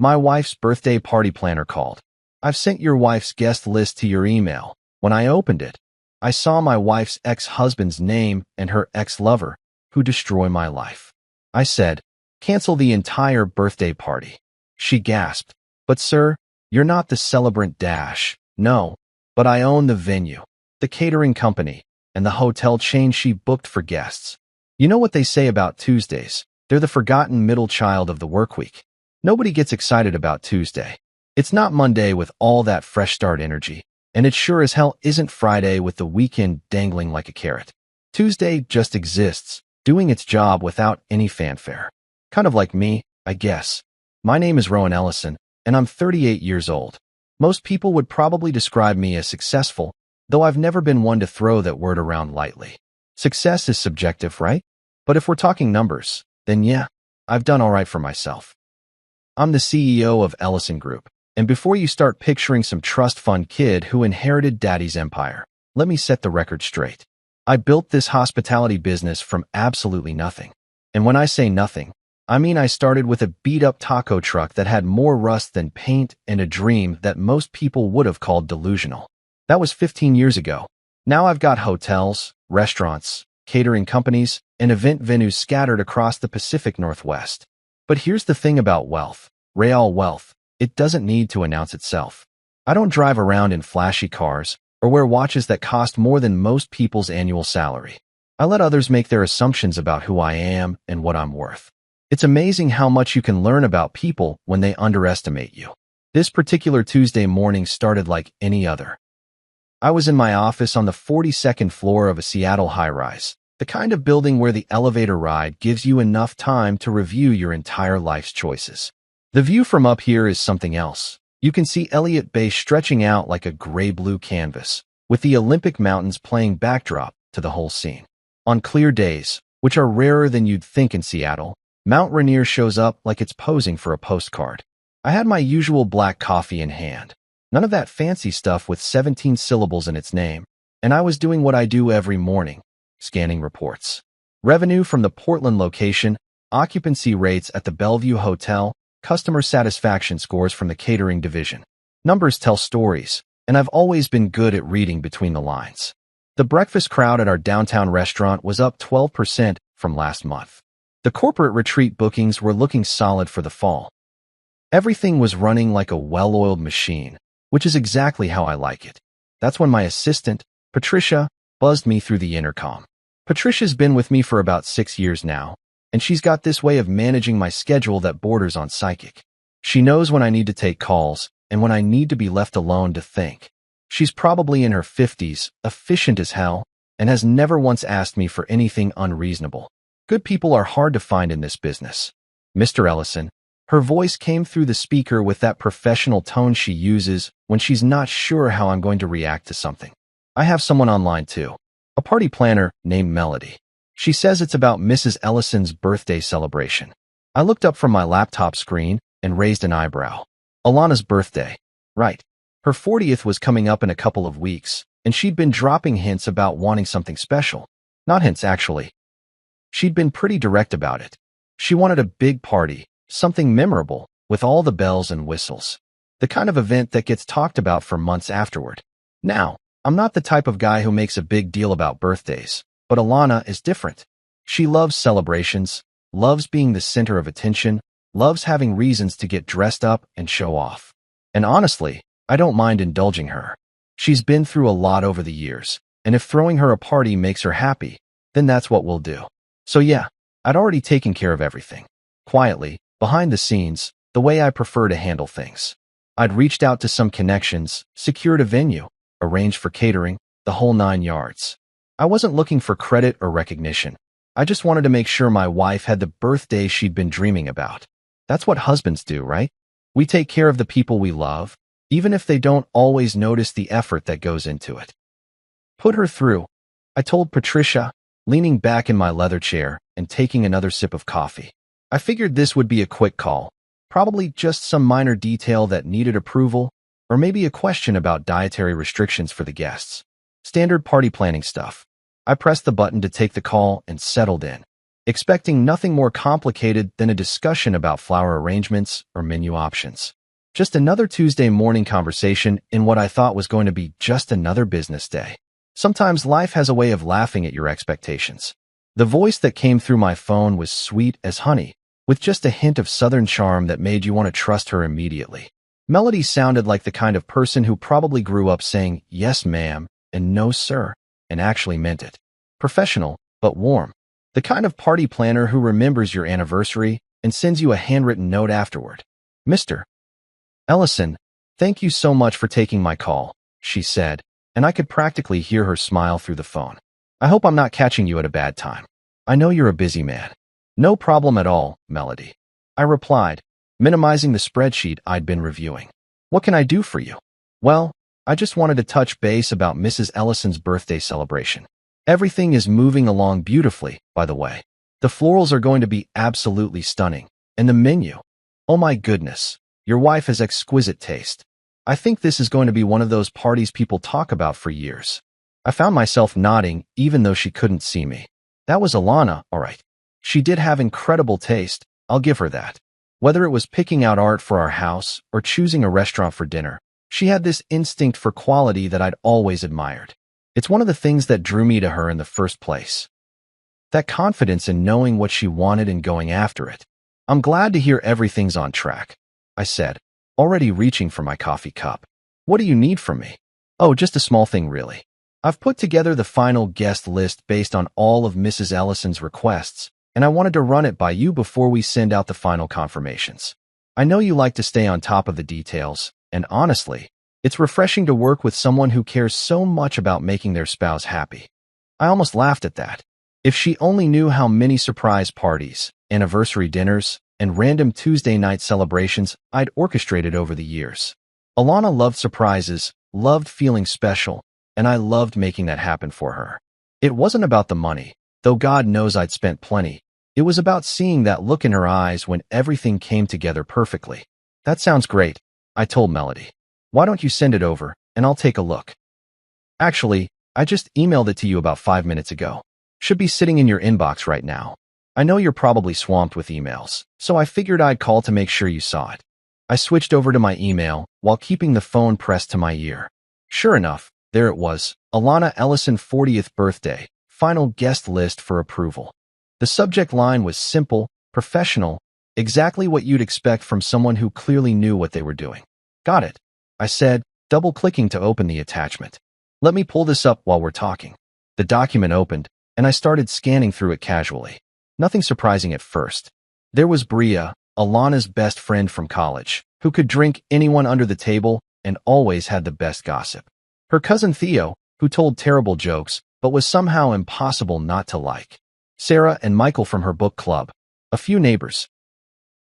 My wife's birthday party planner called. I've sent your wife's guest list to your email. When I opened it, I saw my wife's ex-husband's name and her ex-lover, who destroy my life. I said, cancel the entire birthday party. She gasped, but sir, you're not the celebrant dash. No, but I own the venue, the catering company, and the hotel chain she booked for guests. You know what they say about Tuesdays? They're the forgotten middle child of the work week. Nobody gets excited about Tuesday. It's not Monday with all that fresh start energy, and it sure as hell isn't Friday with the weekend dangling like a carrot. Tuesday just exists, doing its job without any fanfare. Kind of like me, I guess. My name is Rowan Ellison, and I'm 38 years old. Most people would probably describe me as successful, though I've never been one to throw that word around lightly. Success is subjective, right? But if we're talking numbers, then yeah, I've done all right for myself. I'm the CEO of Ellison Group, and before you start picturing some trust fund kid who inherited daddy's empire, let me set the record straight. I built this hospitality business from absolutely nothing. And when I say nothing, I mean I started with a beat-up taco truck that had more rust than paint and a dream that most people would have called delusional. That was 15 years ago. Now I've got hotels, restaurants, catering companies, and event venues scattered across the Pacific Northwest. But here's the thing about wealth, real wealth. It doesn't need to announce itself. I don't drive around in flashy cars or wear watches that cost more than most people's annual salary. I let others make their assumptions about who I am and what I'm worth. It's amazing how much you can learn about people when they underestimate you. This particular Tuesday morning started like any other. I was in my office on the 42nd floor of a Seattle high-rise, the kind of building where the elevator ride gives you enough time to review your entire life's choices. The view from up here is something else. You can see Elliott Bay stretching out like a gray-blue canvas, with the Olympic Mountains playing backdrop to the whole scene. On clear days, which are rarer than you'd think in Seattle, Mount Rainier shows up like it's posing for a postcard. I had my usual black coffee in hand. None of that fancy stuff with 17 syllables in its name, and I was doing what I do every morning, scanning reports. Revenue from the Portland location, occupancy rates at the Bellevue Hotel, customer satisfaction scores from the catering division. Numbers tell stories, and I've always been good at reading between the lines. The breakfast crowd at our downtown restaurant was up 12% from last month. The corporate retreat bookings were looking solid for the fall. Everything was running like a well-oiled machine, which is exactly how I like it. That's when my assistant, Patricia, buzzed me through the intercom. Patricia's been with me for about 6 years now, and she's got this way of managing my schedule that borders on psychic. She knows when I need to take calls and when I need to be left alone to think. She's probably in her 50s, efficient as hell, and has never once asked me for anything unreasonable. Good people are hard to find in this business. Mr. Ellison, her voice came through the speaker with that professional tone she uses when she's not sure how I'm going to react to something. I have someone online too, a party planner named Melody. She says it's about Mrs. Ellison's birthday celebration. I looked up from my laptop screen and raised an eyebrow. Alana's birthday. Right. Her 40th was coming up in a couple of weeks, and she'd been dropping hints about wanting something special. Not hints, actually. She'd been pretty direct about it. She wanted a big party, something memorable, with all the bells and whistles. The kind of event that gets talked about for months afterward. Now, I'm not the type of guy who makes a big deal about birthdays, but Alana is different. She loves celebrations, loves being the center of attention, loves having reasons to get dressed up and show off. And honestly, I don't mind indulging her. She's been through a lot over the years, and if throwing her a party makes her happy, then that's what we'll do. So yeah, I'd already taken care of everything. Quietly, behind the scenes, the way I prefer to handle things. I'd reached out to some connections, secured a venue, arranged for catering, the whole 9 yards. I wasn't looking for credit or recognition. I just wanted to make sure my wife had the birthday she'd been dreaming about. That's what husbands do, right? We take care of the people we love, even if they don't always notice the effort that goes into it. Put her through, I told Patricia, leaning back in my leather chair and taking another sip of coffee. I figured this would be a quick call, probably just some minor detail that needed approval, or maybe a question about dietary restrictions for the guests. Standard party planning stuff. I pressed the button to take the call and settled in. expecting nothing more complicated than a discussion about flower arrangements or menu options. Just another Tuesday morning conversation in what I thought was going to be just another business day. Sometimes life has a way of laughing at your expectations. The voice that came through my phone was sweet as honey, with just a hint of southern charm that made you want to trust her immediately. Melody sounded like the kind of person who probably grew up saying, "Yes, ma'am," and "No, sir," and actually meant it. Professional, but warm. The kind of party planner who remembers your anniversary and sends you a handwritten note afterward. "Mr. Ellison, thank you so much for taking my call," she said, and I could practically hear her smile through the phone. "I hope I'm not catching you at a bad time. I know you're a busy man." "No problem at all, Melody," I replied, minimizing the spreadsheet I'd been reviewing. "What can I do for you?" "Well, I just wanted to touch base about Mrs. Ellison's birthday celebration. Everything is moving along beautifully, by the way. The florals are going to be absolutely stunning. And the menu. Oh my goodness. Your wife has exquisite taste. I think this is going to be one of those parties people talk about for years." I found myself nodding even though she couldn't see me. That was Alana, all right. She did have incredible taste, I'll give her that. Whether it was picking out art for our house or choosing a restaurant for dinner, she had this instinct for quality that I'd always admired. It's one of the things that drew me to her in the first place. That confidence in knowing what she wanted and going after it. "I'm glad to hear everything's on track," I said, already reaching for my coffee cup. "What do you need from me?" "Oh, just a small thing really. I've put together the final guest list based on all of Mrs. Ellison's requests, and I wanted to run it by you before we send out the final confirmations. I know you like to stay on top of the details, and honestly, it's refreshing to work with someone who cares so much about making their spouse happy." I almost laughed at that. If she only knew how many surprise parties, anniversary dinners, and random Tuesday night celebrations I'd orchestrated over the years. Alana loved surprises, loved feeling special, and I loved making that happen for her. It wasn't about the money, though God knows I'd spent plenty. It was about seeing that look in her eyes when everything came together perfectly. "That sounds great," I told Melody. "Why don't you send it over, and I'll take a look." "Actually, I just emailed it to you about 5 minutes ago. Should be sitting in your inbox right now. I know you're probably swamped with emails, so I figured I'd call to make sure you saw it." I switched over to my email while keeping the phone pressed to my ear. Sure enough, there it was, Alana Ellison 40th birthday, final guest list for approval. The subject line was simple, professional, exactly what you'd expect from someone who clearly knew what they were doing. "Got it," I said, double-clicking to open the attachment. "Let me pull this up while we're talking." The document opened, and I started scanning through it casually. Nothing surprising at first. There was Bria, Alana's best friend from college, who could drink anyone under the table and always had the best gossip. Her cousin Theo, who told terrible jokes, but was somehow impossible not to like. Sarah and Michael from her book club. A few neighbors.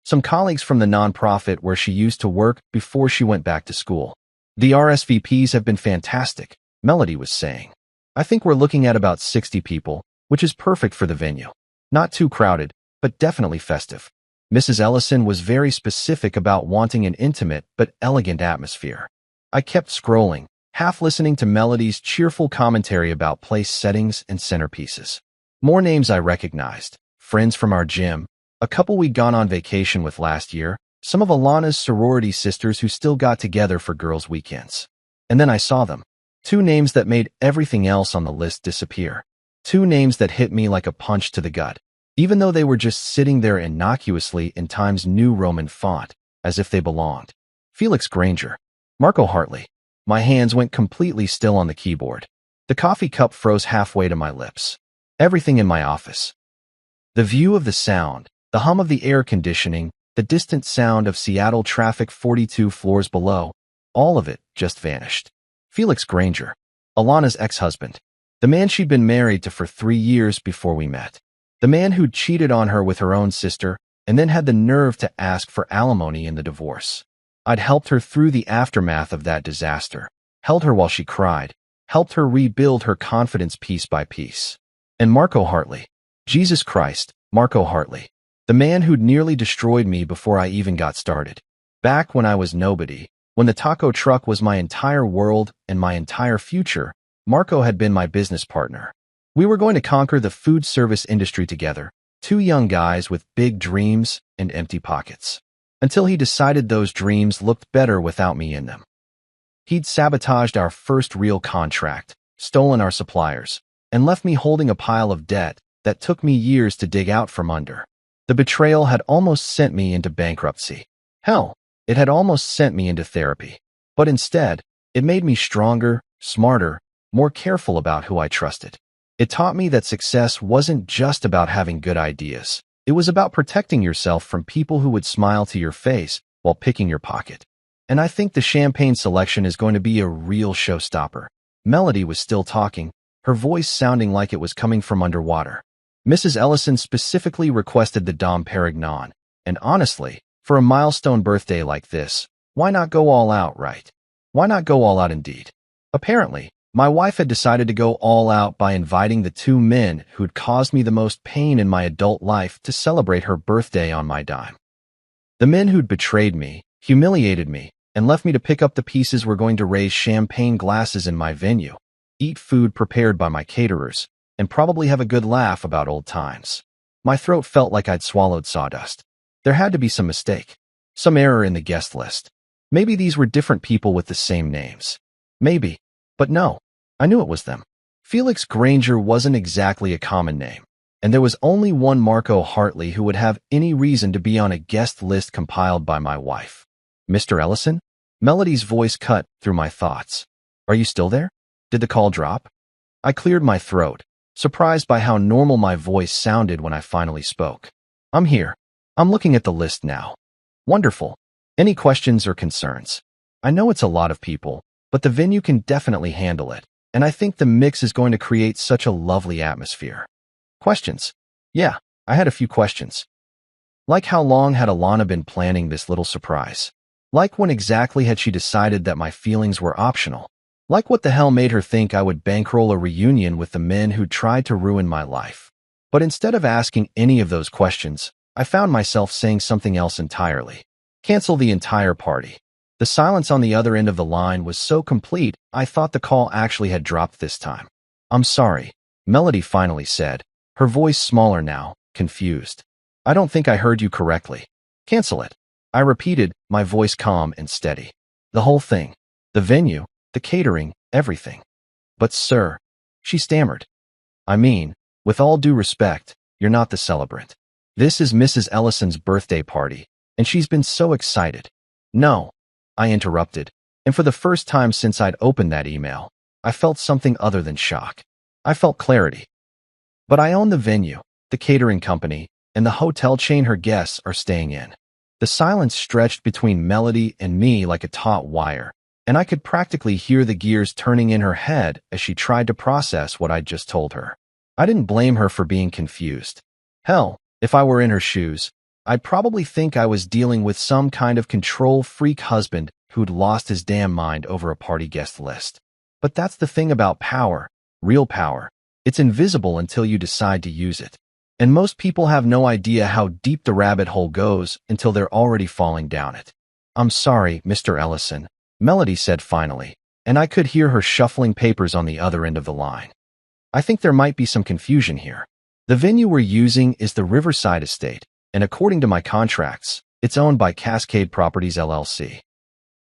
Some colleagues from the nonprofit where she used to work before she went back to school. "The RSVPs have been fantastic," Melody was saying. "I think we're looking at about 60 people, which is perfect for the venue. Not too crowded, but definitely festive." Mrs. Ellison was very specific about wanting an intimate but elegant atmosphere. I kept scrolling, half listening to Melody's cheerful commentary about place settings and centerpieces. More names I recognized. Friends from our gym, a couple we'd gone on vacation with last year, some of Alana's sorority sisters who still got together for girls' weekends. And then I saw them. Two names that made everything else on the list disappear. Two names that hit me like a punch to the gut, even though they were just sitting there innocuously in Times New Roman font, as if they belonged. Felix Granger. Marco Hartley. My hands went completely still on the keyboard. The coffee cup froze halfway to my lips. Everything in my office. The view of the sound, the hum of the air conditioning, the distant sound of Seattle traffic 42 floors below, all of it just vanished. Felix Granger. Alana's ex-husband. The man she'd been married to for 3 years before we met. The man who'd cheated on her with her own sister and then had the nerve to ask for alimony in the divorce. I'd helped her through the aftermath of that disaster, held her while she cried, helped her rebuild her confidence piece by piece. And Marco Hartley. Jesus Christ, Marco Hartley. The man who'd nearly destroyed me before I even got started. Back when I was nobody, when the taco truck was my entire world and my entire future, Marco had been my business partner. We were going to conquer the food service industry together, Two young guys with big dreams and empty pockets. Until he decided those dreams looked better without me in them. He'd sabotaged our first real contract, stolen our suppliers, and left me holding a pile of debt that took me years to dig out from under. The betrayal had almost sent me into bankruptcy. Hell, it had almost sent me into therapy. But instead, it made me stronger, smarter, more careful about who I trusted. It taught me that success wasn't just about having good ideas. It was about protecting yourself from people who would smile to your face while picking your pocket. And I think the champagne selection is going to be a real showstopper. Melody was still talking, her voice sounding like it was coming from underwater. Mrs. Ellison specifically requested the Dom Perignon, and honestly, for a milestone birthday like this, why not go all out, right? Why not go all out indeed? Apparently, my wife had decided to go all out by inviting the two men who'd caused me the most pain in my adult life to celebrate her birthday on my dime. The men who'd betrayed me, humiliated me, and left me to pick up the pieces were going to raise champagne glasses in my venue, eat food prepared by my caterers, and probably have a good laugh about old times. My throat felt like I'd swallowed sawdust. There had to be some mistake, some error in the guest list. Maybe these were different people with the same names. Maybe. But no, I knew it was them. Felix Granger wasn't exactly a common name, and there was only one Marco Hartley who would have any reason to be on a guest list compiled by my wife. Mr. Ellison? Melody's voice cut through my thoughts. Are you still there? Did the call drop? I cleared my throat, surprised by how normal my voice sounded when I finally spoke. I'm here. I'm looking at the list now. Wonderful. Any questions or concerns? I know it's a lot of people, but the venue can definitely handle it, and I think the mix is going to create such a lovely atmosphere. Questions? Yeah, I had a few questions. Like how long had Alana been planning this little surprise? Like when exactly had she decided that my feelings were optional? Like what the hell made her think I would bankroll a reunion with the men who tried to ruin my life? But instead of asking any of those questions, I found myself saying something else entirely. Cancel the entire party. The silence on the other end of the line was so complete, I thought the call actually had dropped this time. I'm sorry, Melody finally said, her voice smaller now, confused. I don't think I heard you correctly. Cancel it. I repeated, my voice calm and steady. The whole thing. The venue, the catering, everything. But sir, she stammered. I mean, with all due respect, you're not the celebrant. This is Mrs. Ellison's birthday party, and she's been so excited. No. I interrupted, and for the first time since I'd opened that email, I felt something other than shock. I felt clarity. But I own the venue, the catering company, and the hotel chain her guests are staying in. The silence stretched between Melody and me like a taut wire, and I could practically hear the gears turning in her head as she tried to process what I'd just told her. I didn't blame her for being confused. Hell, if I were in her shoes, I'd probably think I was dealing with some kind of control freak husband who'd lost his damn mind over a party guest list. But that's the thing about power, real power. It's invisible until you decide to use it. And most people have no idea how deep the rabbit hole goes until they're already falling down it. I'm sorry, Mr. Ellison, Melody said finally, and I could hear her shuffling papers on the other end of the line. I think there might be some confusion here. The venue we're using is the Riverside Estate, and according to my contracts, it's owned by Cascade Properties LLC.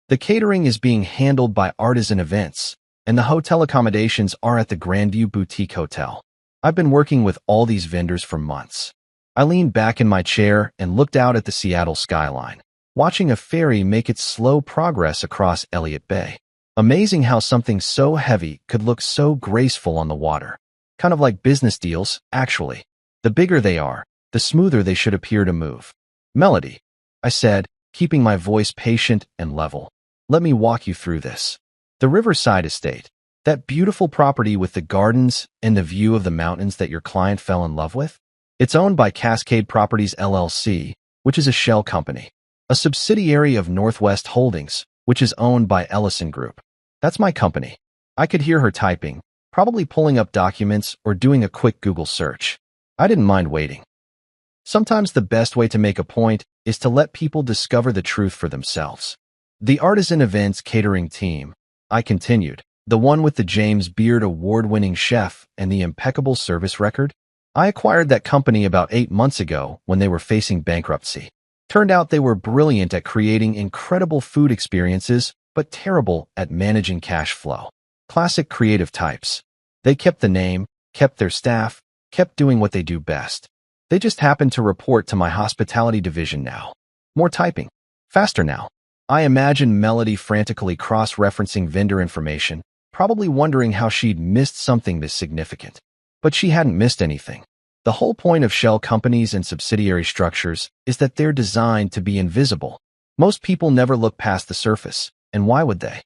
The catering is being handled by Artisan Events, and the hotel accommodations are at the Grandview Boutique Hotel. I've been working with all these vendors for months. I leaned back in my chair and looked out at the Seattle skyline, watching a ferry make its slow progress across Elliott Bay. Amazing how something so heavy could look so graceful on the water. Kind of like business deals, actually. The bigger they are, the smoother they should appear to move. Melody, I said, keeping my voice patient and level. Let me walk you through this. The Riverside Estate, that beautiful property with the gardens and the view of the mountains that your client fell in love with, it's owned by Cascade Properties LLC, which is a shell company, a subsidiary of Northwest Holdings, which is owned by Ellison Group. That's my company. I could hear her typing, probably pulling up documents or doing a quick Google search. I didn't mind waiting. Sometimes the best way to make a point is to let people discover the truth for themselves. The Artisan Events catering team, I continued, the one with the James Beard award-winning chef and the impeccable service record? I acquired that company about 8 months ago when they were facing bankruptcy. Turned out they were brilliant at creating incredible food experiences, but terrible at managing cash flow. Classic creative types. They kept the name, kept their staff, kept doing what they do best. They just happen to report to my hospitality division now. More typing. Faster now. I imagine Melody frantically cross-referencing vendor information, probably wondering how she'd missed something this significant. But she hadn't missed anything. The whole point of shell companies and subsidiary structures is that they're designed to be invisible. Most people never look past the surface, and why would they?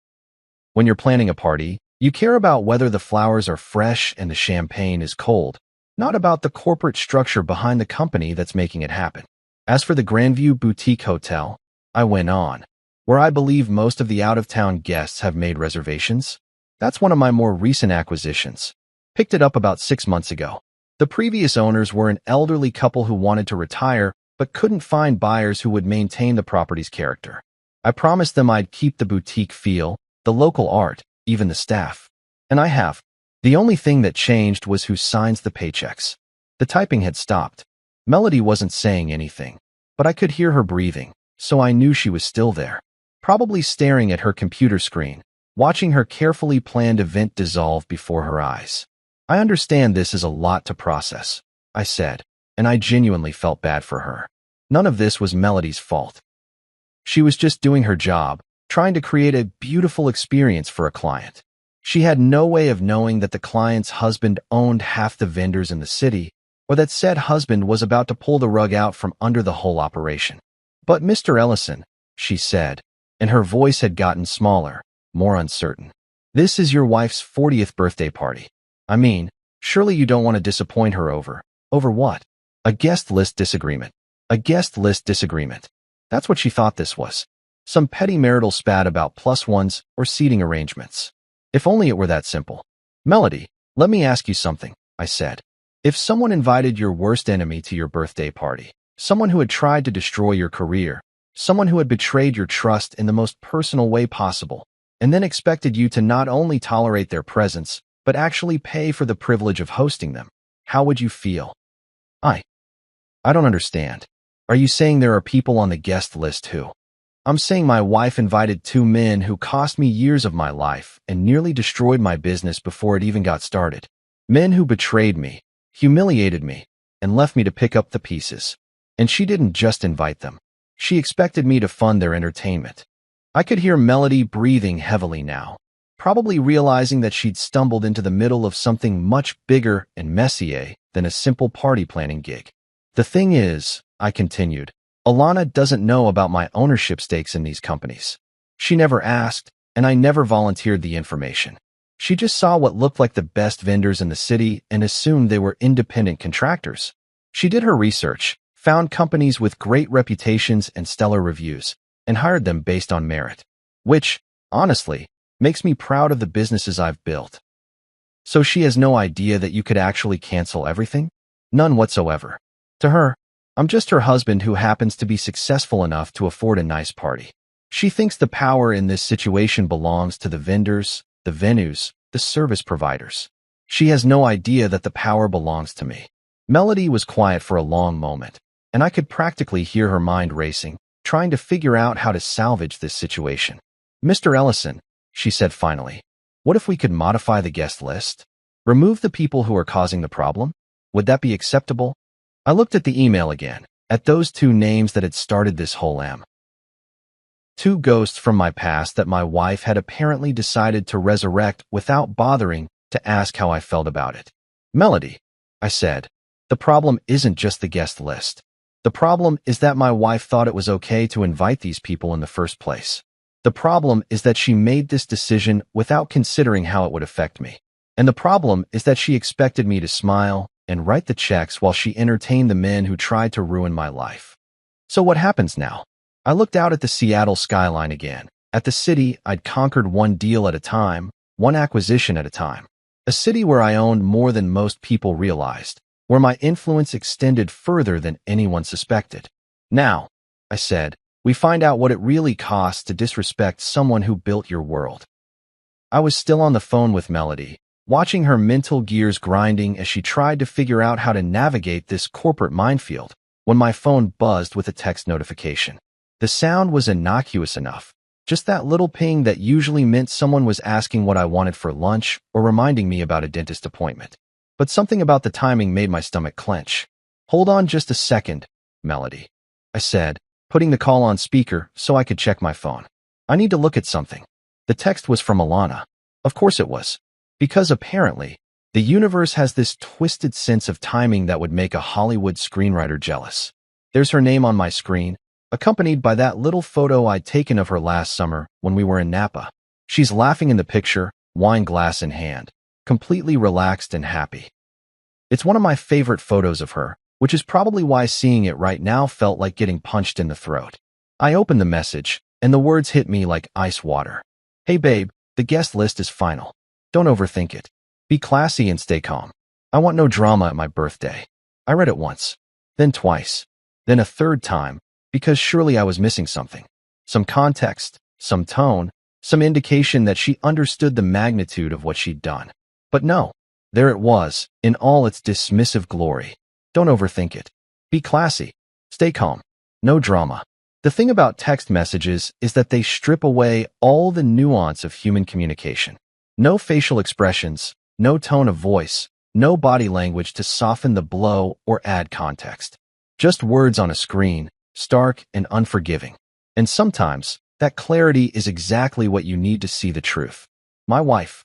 When you're planning a party, you care about whether the flowers are fresh and the champagne is cold, not about the corporate structure behind the company that's making it happen. As for the Grandview Boutique Hotel, I went on, where I believe most of the out-of-town guests have made reservations. That's one of my more recent acquisitions. Picked it up about 6 months ago. The previous owners were an elderly couple who wanted to retire but couldn't find buyers who would maintain the property's character. I promised them I'd keep the boutique feel, the local art, even the staff. And I have. The only thing that changed was who signs the paychecks. The typing had stopped. Melody wasn't saying anything, but I could hear her breathing, so I knew she was still there, probably staring at her computer screen, watching her carefully planned event dissolve before her eyes. I understand this is a lot to process, I said, and I genuinely felt bad for her. None of this was Melody's fault. She was just doing her job, trying to create a beautiful experience for a client. She had no way of knowing that the client's husband owned half the vendors in the city, or that said husband was about to pull the rug out from under the whole operation. But Mr. Ellison, she said, and her voice had gotten smaller, more uncertain. This is your wife's 40th birthday party. I mean, surely you don't want to disappoint her over what? A guest list disagreement. A guest list disagreement. That's what she thought this was. Some petty marital spat about +1s or seating arrangements. If only it were that simple. Melody, let me ask you something, I said. If someone invited your worst enemy to your birthday party, someone who had tried to destroy your career, someone who had betrayed your trust in the most personal way possible, and then expected you to not only tolerate their presence, but actually pay for the privilege of hosting them, how would you feel? I don't understand. Are you saying there are people on the guest list who? I'm saying my wife invited 2 men who cost me years of my life and nearly destroyed my business before it even got started. Men who betrayed me, humiliated me, and left me to pick up the pieces. And she didn't just invite them. She expected me to fund their entertainment. I could hear Melody breathing heavily now, probably realizing that she'd stumbled into the middle of something much bigger and messier than a simple party planning gig. The thing is, I continued, Alana doesn't know about my ownership stakes in these companies. She never asked, and I never volunteered the information. She just saw what looked like the best vendors in the city and assumed they were independent contractors. She did her research, found companies with great reputations and stellar reviews, and hired them based on merit. Which, honestly, makes me proud of the businesses I've built. So she has no idea that you could actually cancel everything? None whatsoever. To her, I'm just her husband who happens to be successful enough to afford a nice party. She thinks the power in this situation belongs to the vendors, the venues, the service providers. She has no idea that the power belongs to me. Melody was quiet for a long moment, and I could practically hear her mind racing, trying to figure out how to salvage this situation. Mr. Ellison, she said finally, what if we could modify the guest list? Remove the people who are causing the problem? Would that be acceptable? I looked at the email again, at those 2 names that had started this whole 2 ghosts from my past that my wife had apparently decided to resurrect without bothering to ask how I felt about it. Melody, I said, the problem isn't just the guest list. The problem is that my wife thought it was okay to invite these people in the first place. The problem is that she made this decision without considering how it would affect me. And the problem is that she expected me to smile and write the checks while she entertained the men who tried to ruin my life. So what happens now? I looked out at the Seattle skyline again, at the city I'd conquered one deal at a time, one acquisition at a time. A city where I owned more than most people realized, where my influence extended further than anyone suspected. Now, I said, we find out what it really costs to disrespect someone who built your world. I was still on the phone with Melody, watching her mental gears grinding as she tried to figure out how to navigate this corporate minefield, when my phone buzzed with a text notification. The sound was innocuous enough, just that little ping that usually meant someone was asking what I wanted for lunch or reminding me about a dentist appointment. But something about the timing made my stomach clench. "Hold on just a second, Melody," I said, putting the call on speaker so I could check my phone. "I need to look at something." The text was from Alana. Of course it was. Because apparently, the universe has this twisted sense of timing that would make a Hollywood screenwriter jealous. There's her name on my screen, accompanied by that little photo I'd taken of her last summer when we were in Napa. She's laughing in the picture, wine glass in hand, completely relaxed and happy. It's one of my favorite photos of her, which is probably why seeing it right now felt like getting punched in the throat. I opened the message, and the words hit me like ice water. "Hey babe, the guest list is final. Don't overthink it. Be classy and stay calm. I want no drama at my birthday." I read it once, then twice, then a third time, because surely I was missing something. Some context, some tone, some indication that she understood the magnitude of what she'd done. But no, there it was, in all its dismissive glory. Don't overthink it. Be classy. Stay calm. No drama. The thing about text messages is that they strip away all the nuance of human communication. No facial expressions, no tone of voice, no body language to soften the blow or add context. Just words on a screen, stark and unforgiving. And sometimes, that clarity is exactly what you need to see the truth. My wife.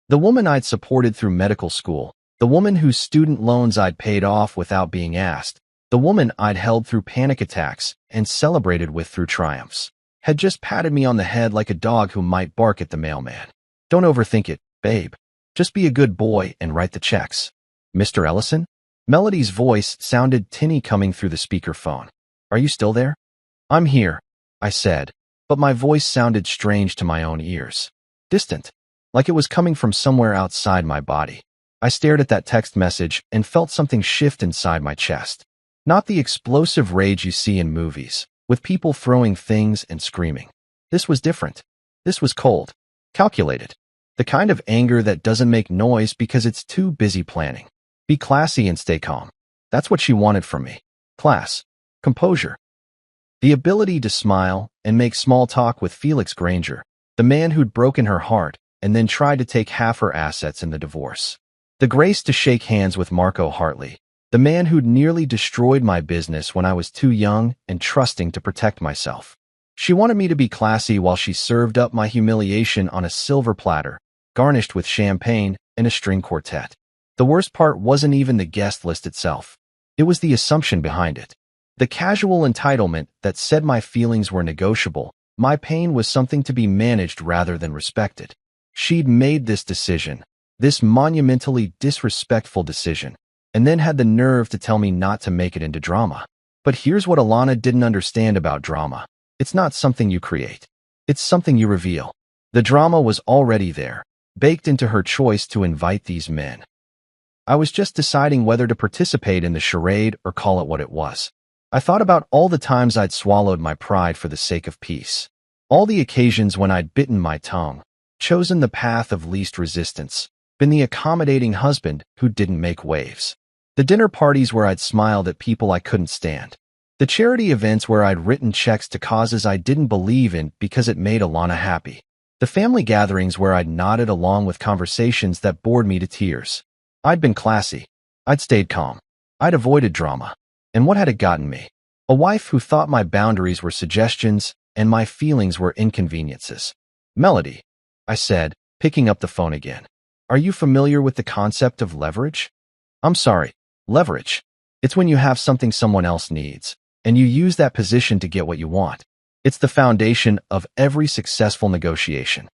The woman I'd supported through medical school, the woman whose student loans I'd paid off without being asked, the woman I'd held through panic attacks and celebrated with through triumphs, had just patted me on the head like a dog who might bark at the mailman. "Don't overthink it, babe. Just be a good boy and write the checks." "Mr. Ellison?" Melody's voice sounded tinny coming through the speakerphone. "Are you still there?" "I'm here," I said, but my voice sounded strange to my own ears. Distant, like it was coming from somewhere outside my body. I stared at that text message and felt something shift inside my chest. Not the explosive rage you see in movies, with people throwing things and screaming. This was different. This was cold. Calculated. The kind of anger that doesn't make noise because it's too busy planning. Be classy and stay calm. That's what she wanted from me. Class. Composure. The ability to smile and make small talk with Felix Granger, the man who'd broken her heart and then tried to take half her assets in the divorce. The grace to shake hands with Marco Hartley, the man who'd nearly destroyed my business when I was too young and trusting to protect myself. She wanted me to be classy while she served up my humiliation on a silver platter, garnished with champagne and a string quartet. The worst part wasn't even the guest list itself. It was the assumption behind it. The casual entitlement that said my feelings were negotiable, my pain was something to be managed rather than respected. She'd made this decision, this monumentally disrespectful decision, and then had the nerve to tell me not to make it into drama. But here's what Alana didn't understand about drama. It's not something you create. It's something you reveal. The drama was already there, baked into her choice to invite these men. I was just deciding whether to participate in the charade or call it what it was. I thought about all the times I'd swallowed my pride for the sake of peace. All the occasions when I'd bitten my tongue, chosen the path of least resistance, been the accommodating husband who didn't make waves. The dinner parties where I'd smiled at people I couldn't stand. The charity events where I'd written checks to causes I didn't believe in because it made Alana happy. The family gatherings where I'd nodded along with conversations that bored me to tears. I'd been classy. I'd stayed calm. I'd avoided drama. And what had it gotten me? A wife who thought my boundaries were suggestions and my feelings were inconveniences. "Melody," I said, picking up the phone again. "Are you familiar with the concept of leverage?" "I'm sorry. Leverage. It's when you have something someone else needs, and you use that position to get what you want. It's the foundation of every successful negotiation."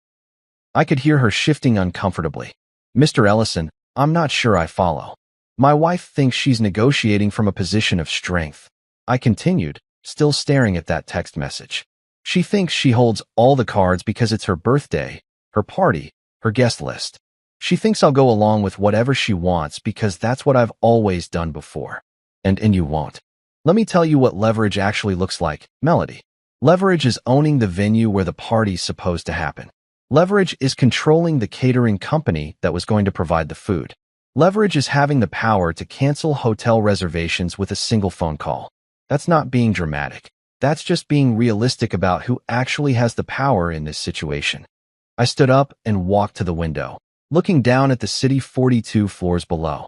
I could hear her shifting uncomfortably. "Mr. Ellison, I'm not sure I follow." "My wife thinks she's negotiating from a position of strength," I continued, still staring at that text message. "She thinks she holds all the cards because it's her birthday, her party, her guest list. She thinks I'll go along with whatever she wants because that's what I've always done before. And you won't. Let me tell you what leverage actually looks like, Melody. Leverage is owning the venue where the party's supposed to happen. Leverage is controlling the catering company that was going to provide the food. Leverage is having the power to cancel hotel reservations with a single phone call. That's not being dramatic. That's just being realistic about who actually has the power in this situation. I stood up and walked to the window, looking down at the city 42 floors below.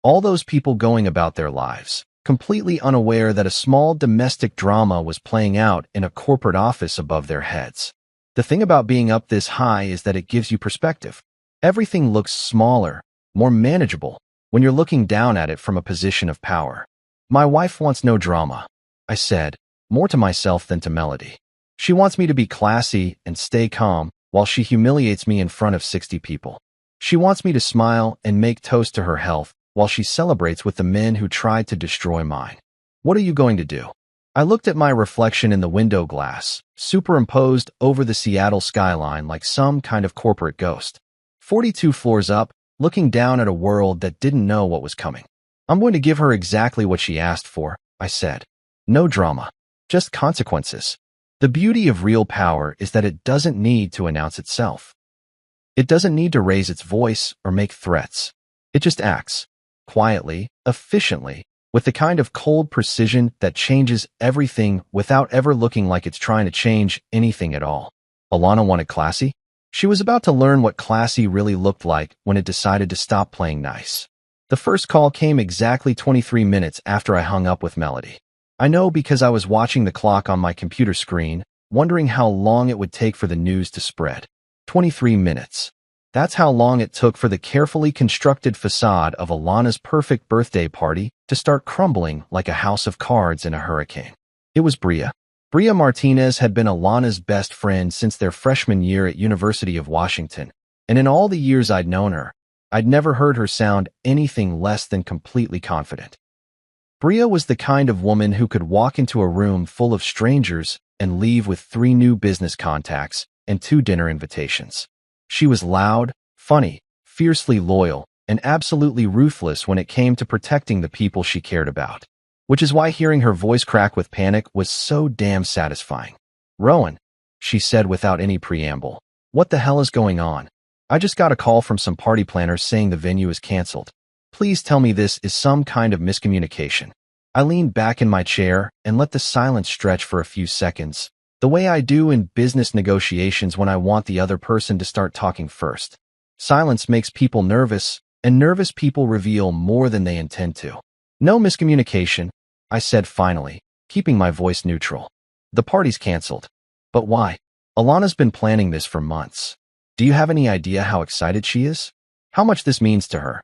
All those people going about their lives, completely unaware that a small domestic drama was playing out in a corporate office above their heads. The thing about being up this high is that it gives you perspective. Everything looks smaller, more manageable, when you're looking down at it from a position of power. My wife wants no drama, I said, more to myself than to Melody. She wants me to be classy and stay calm while she humiliates me in front of 60 people. She wants me to smile and make toast to her health while she celebrates with the men who tried to destroy mine. What are you going to do? I looked at my reflection in the window glass, superimposed over the Seattle skyline like some kind of corporate ghost. 42 floors up, looking down at a world that didn't know what was coming. I'm going to give her exactly what she asked for, I said. No drama, just consequences. The beauty of real power is that it doesn't need to announce itself. It doesn't need to raise its voice or make threats. It just acts, quietly, efficiently, with the kind of cold precision that changes everything without ever looking like it's trying to change anything at all. Alana wanted classy. She was about to learn what classy really looked like when it decided to stop playing nice. The first call came exactly 23 minutes after I hung up with Melody. I know because I was watching the clock on my computer screen, wondering how long it would take for the news to spread. 23 minutes. That's how long it took for the carefully constructed facade of Alana's perfect birthday party to start crumbling like a house of cards in a hurricane. It was Bria. Bria Martinez had been Alana's best friend since their freshman year at University of Washington, and in all the years I'd known her, I'd never heard her sound anything less than completely confident. Bria was the kind of woman who could walk into a room full of strangers and leave with 3 new business contacts and 2 dinner invitations. She was loud, funny, fiercely loyal, and absolutely ruthless when it came to protecting the people she cared about. Which is why hearing her voice crack with panic was so damn satisfying. Rowan, she said without any preamble, what the hell is going on? I just got a call from some party planners saying the venue is canceled. Please tell me this is some kind of miscommunication. I leaned back in my chair and let the silence stretch for a few seconds, the way I do in business negotiations when I want the other person to start talking first. Silence makes people nervous, and nervous people reveal more than they intend to. No miscommunication, I said finally, keeping my voice neutral. The party's canceled. But why? Alana's been planning this for months. Do you have any idea how excited she is? How much this means to her?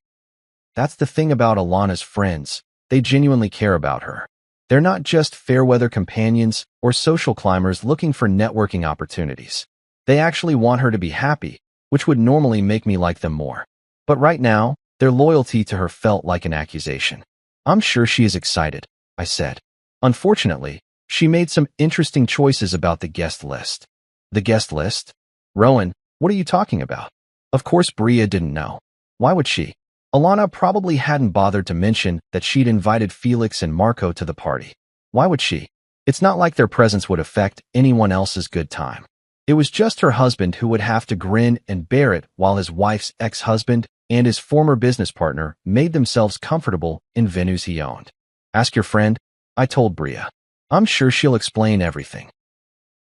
That's the thing about Alana's friends. They genuinely care about her. They're not just fair-weather companions or social climbers looking for networking opportunities. They actually want her to be happy, which would normally make me like them more. But right now, their loyalty to her felt like an accusation. I'm sure she is excited, I said. Unfortunately, she made some interesting choices about the guest list. The guest list? Rowan, what are you talking about? Of course Bria didn't know. Why would she? Alana probably hadn't bothered to mention that she'd invited Felix and Marco to the party. Why would she? It's not like their presence would affect anyone else's good time. It was just her husband who would have to grin and bear it while his wife's ex-husband and his former business partner made themselves comfortable in venues he owned. Ask your friend, I told Bria. I'm sure she'll explain everything.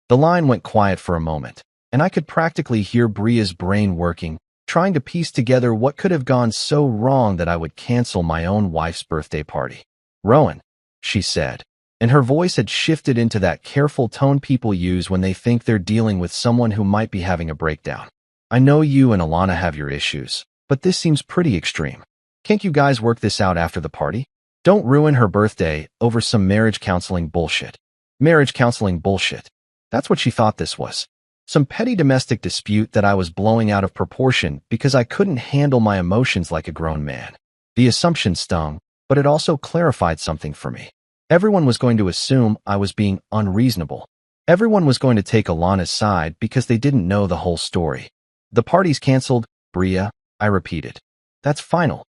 The line went quiet for a moment, and I could practically hear Bria's brain working, trying to piece together what could have gone so wrong that I would cancel my own wife's birthday party. Rowan, she said, and her voice had shifted into that careful tone people use when they think they're dealing with someone who might be having a breakdown. I know you and Alana have your issues, but this seems pretty extreme. Can't you guys work this out after the party? Don't ruin her birthday over some marriage counseling bullshit. Marriage counseling bullshit. That's what she thought this was. Some petty domestic dispute that I was blowing out of proportion because I couldn't handle my emotions like a grown man. The assumption stung, but it also clarified something for me. Everyone was going to assume I was being unreasonable. Everyone was going to take Alana's side because they didn't know the whole story. The party's canceled, Bria, I repeated. That's final.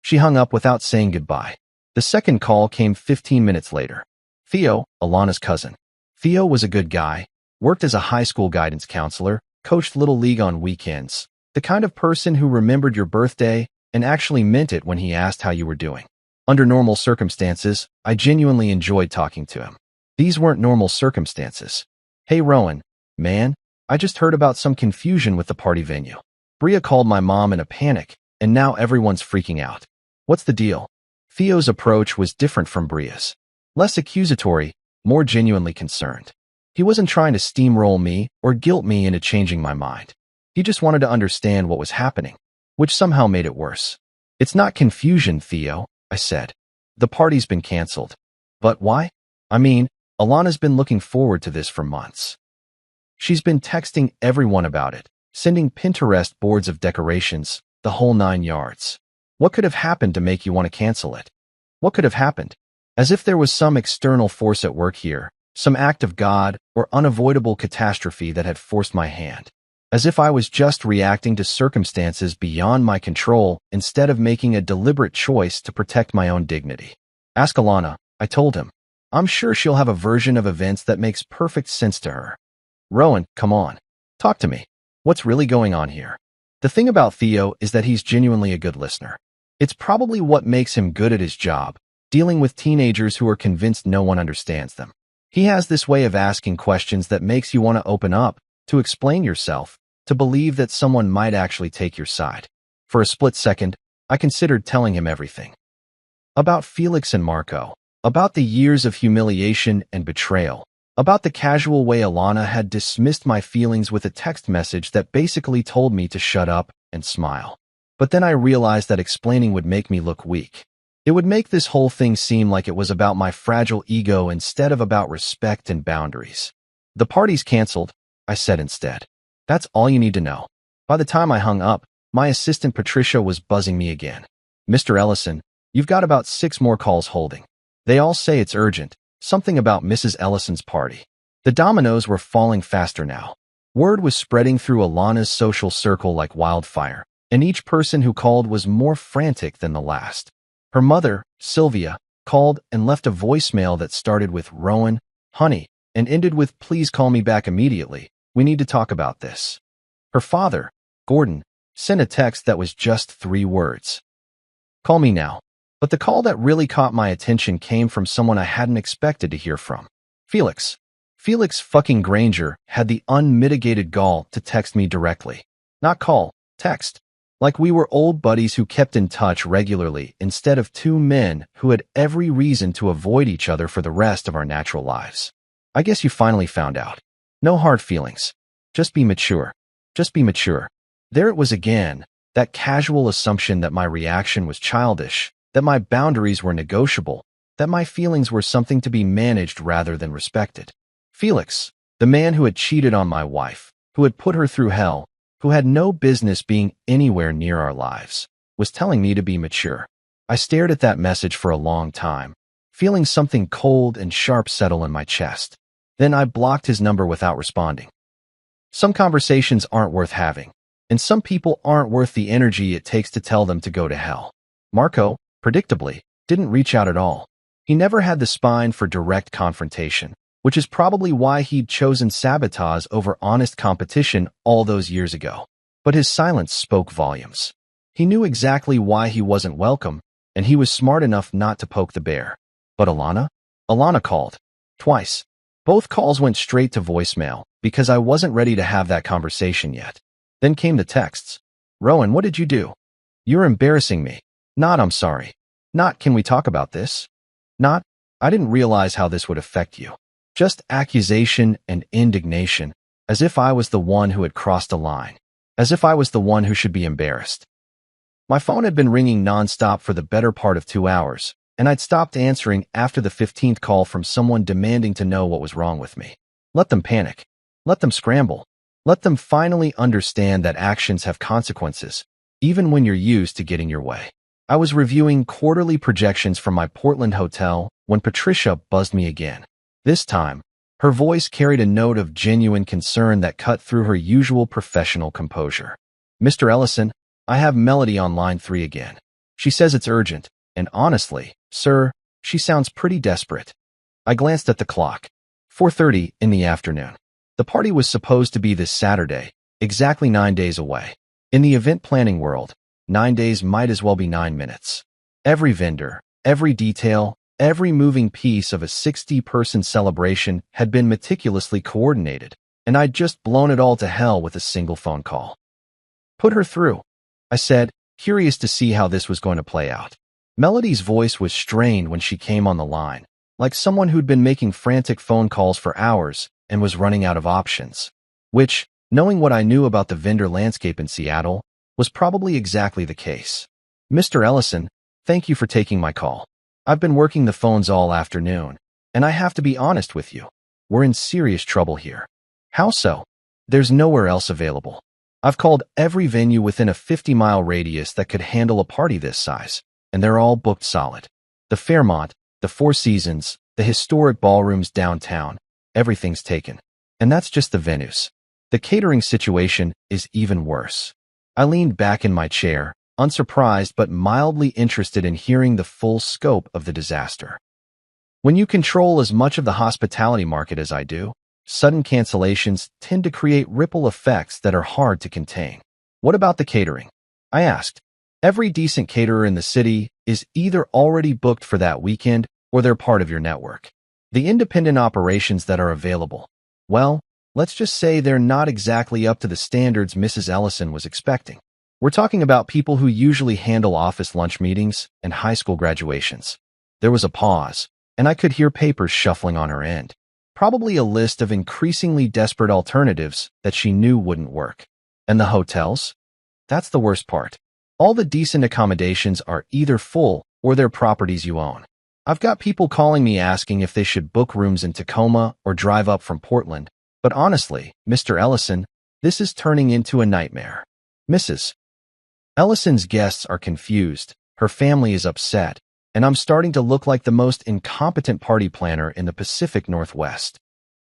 She hung up without saying goodbye. The second call came 15 minutes later. Theo, Alana's cousin. Theo was a good guy, worked as a high school guidance counselor, coached Little League on weekends, the kind of person who remembered your birthday and actually meant it when he asked how you were doing. Under normal circumstances, I genuinely enjoyed talking to him. These weren't normal circumstances. Hey Rowan, man, I just heard about some confusion with the party venue. Bria called my mom in a panic, and now everyone's freaking out. What's the deal? Theo's approach was different from Bria's. Less accusatory, more genuinely concerned. He wasn't trying to steamroll me or guilt me into changing my mind. He just wanted to understand what was happening, which somehow made it worse. It's not confusion, Theo, I said. The party's been canceled. But why? I mean, Alana's been looking forward to this for months. She's been texting everyone about it, sending Pinterest boards of decorations, the whole 9 yards. What could have happened to make you want to cancel it? What could have happened? As if there was some external force at work here, some act of God or unavoidable catastrophe that had forced my hand. As if I was just reacting to circumstances beyond my control instead of making a deliberate choice to protect my own dignity. Ask Alana, I told him. I'm sure she'll have a version of events that makes perfect sense to her. Rowan, come on. Talk to me. What's really going on here? The thing about Theo is that he's genuinely a good listener. It's probably what makes him good at his job, dealing with teenagers who are convinced no one understands them. He has this way of asking questions that makes you want to open up, to explain yourself, to believe that someone might actually take your side. For a split second, I considered telling him everything. About Felix and Marco, about the years of humiliation and betrayal, about the casual way Alana had dismissed my feelings with a text message that basically told me to shut up and smile. But then I realized that explaining would make me look weak. It would make this whole thing seem like it was about my fragile ego instead of about respect and boundaries. The party's canceled, I said instead. That's all you need to know. By the time I hung up, my assistant Patricia was buzzing me again. Mr. Ellison, you've got about 6 more calls holding. They all say it's urgent, something about Mrs. Ellison's party. The dominoes were falling faster now. Word was spreading through Alana's social circle like wildfire, and each person who called was more frantic than the last. Her mother, Sylvia, called and left a voicemail that started with Rowan, honey, and ended with please call me back immediately. We need to talk about this. Her father, Gordon, sent a text that was just 3 words. Call me now. But the call that really caught my attention came from someone I hadn't expected to hear from. Felix. Felix fucking Granger had the unmitigated gall to text me directly. Not call, text. Like we were old buddies who kept in touch regularly instead of 2 men who had every reason to avoid each other for the rest of our natural lives. I guess you finally found out. No hard feelings. Just be mature. Just be mature. There it was again, that casual assumption that my reaction was childish, that my boundaries were negotiable, that my feelings were something to be managed rather than respected. Felix, the man who had cheated on my wife, who had put her through hell, who had no business being anywhere near our lives, was telling me to be mature. I stared at that message for a long time, feeling something cold and sharp settle in my chest. Then I blocked his number without responding. Some conversations aren't worth having, and some people aren't worth the energy it takes to tell them to go to hell. Marco, predictably, didn't reach out at all. He never had the spine for direct confrontation, which is probably why he'd chosen sabotage over honest competition all those years ago. But his silence spoke volumes. He knew exactly why he wasn't welcome, and he was smart enough not to poke the bear. But Alana? Alana called. Twice. Both calls went straight to voicemail, because I wasn't ready to have that conversation yet. Then came the texts. Rowan, what did you do? You're embarrassing me. Not I'm sorry. Not can we talk about this? Not I didn't realize how this would affect you. Just accusation and indignation, as if I was the one who had crossed a line, as if I was the one who should be embarrassed. My phone had been ringing nonstop for the better part of 2 hours, and I'd stopped answering after the 15th call from someone demanding to know what was wrong with me. Let them panic. Let them scramble. Let them finally understand that actions have consequences, even when you're used to getting your way. I was reviewing quarterly projections from my Portland hotel when Patricia buzzed me again. This time, her voice carried a note of genuine concern that cut through her usual professional composure. Mr. Ellison, I have Melody on line 3 again. She says it's urgent, and honestly, sir, she sounds pretty desperate. I glanced at the clock. 4:30 in the afternoon. The party was supposed to be this Saturday, Exactly 9 days away. In the event planning world, 9 days might as well be 9 minutes. Every vendor, every detail, every moving piece of a 60-person celebration had been meticulously coordinated, and I'd just blown it all to hell with a single phone call. Put her through, I said, curious to see how this was going to play out. Melody's voice was strained when she came on the line, like someone who'd been making frantic phone calls for hours and was running out of options. Which, knowing what I knew about the vendor landscape in Seattle, was probably exactly the case. Mr. Ellison, thank you for taking my call. I've been working the phones all afternoon, and I have to be honest with you. We're in serious trouble here. How so? There's nowhere else available. I've called every venue within a 50-mile radius that could handle a party this size, and they're all booked solid. The Fairmont, the Four Seasons, the historic ballrooms downtown, everything's taken. And that's just the venues. The catering situation is even worse. I leaned back in my chair, unsurprised but mildly interested in hearing the full scope of the disaster. When you control as much of the hospitality market as I do, sudden cancellations tend to create ripple effects that are hard to contain. What about the catering? I asked. Every decent caterer in the city is either already booked for that weekend or they're part of your network. The independent operations that are available, well, let's just say they're not exactly up to the standards Mrs. Ellison was expecting. We're talking about people who usually handle office lunch meetings and high school graduations. There was a pause, and I could hear papers shuffling on her end. Probably a list of increasingly desperate alternatives that she knew wouldn't work. And the hotels? That's the worst part. All the decent accommodations are either full or they're properties you own. I've got people calling me asking if they should book rooms in Tacoma or drive up from Portland, but honestly, Mr. Ellison, this is turning into a nightmare. Mrs. Ellison's guests are confused, her family is upset, and I'm starting to look like the most incompetent party planner in the Pacific Northwest.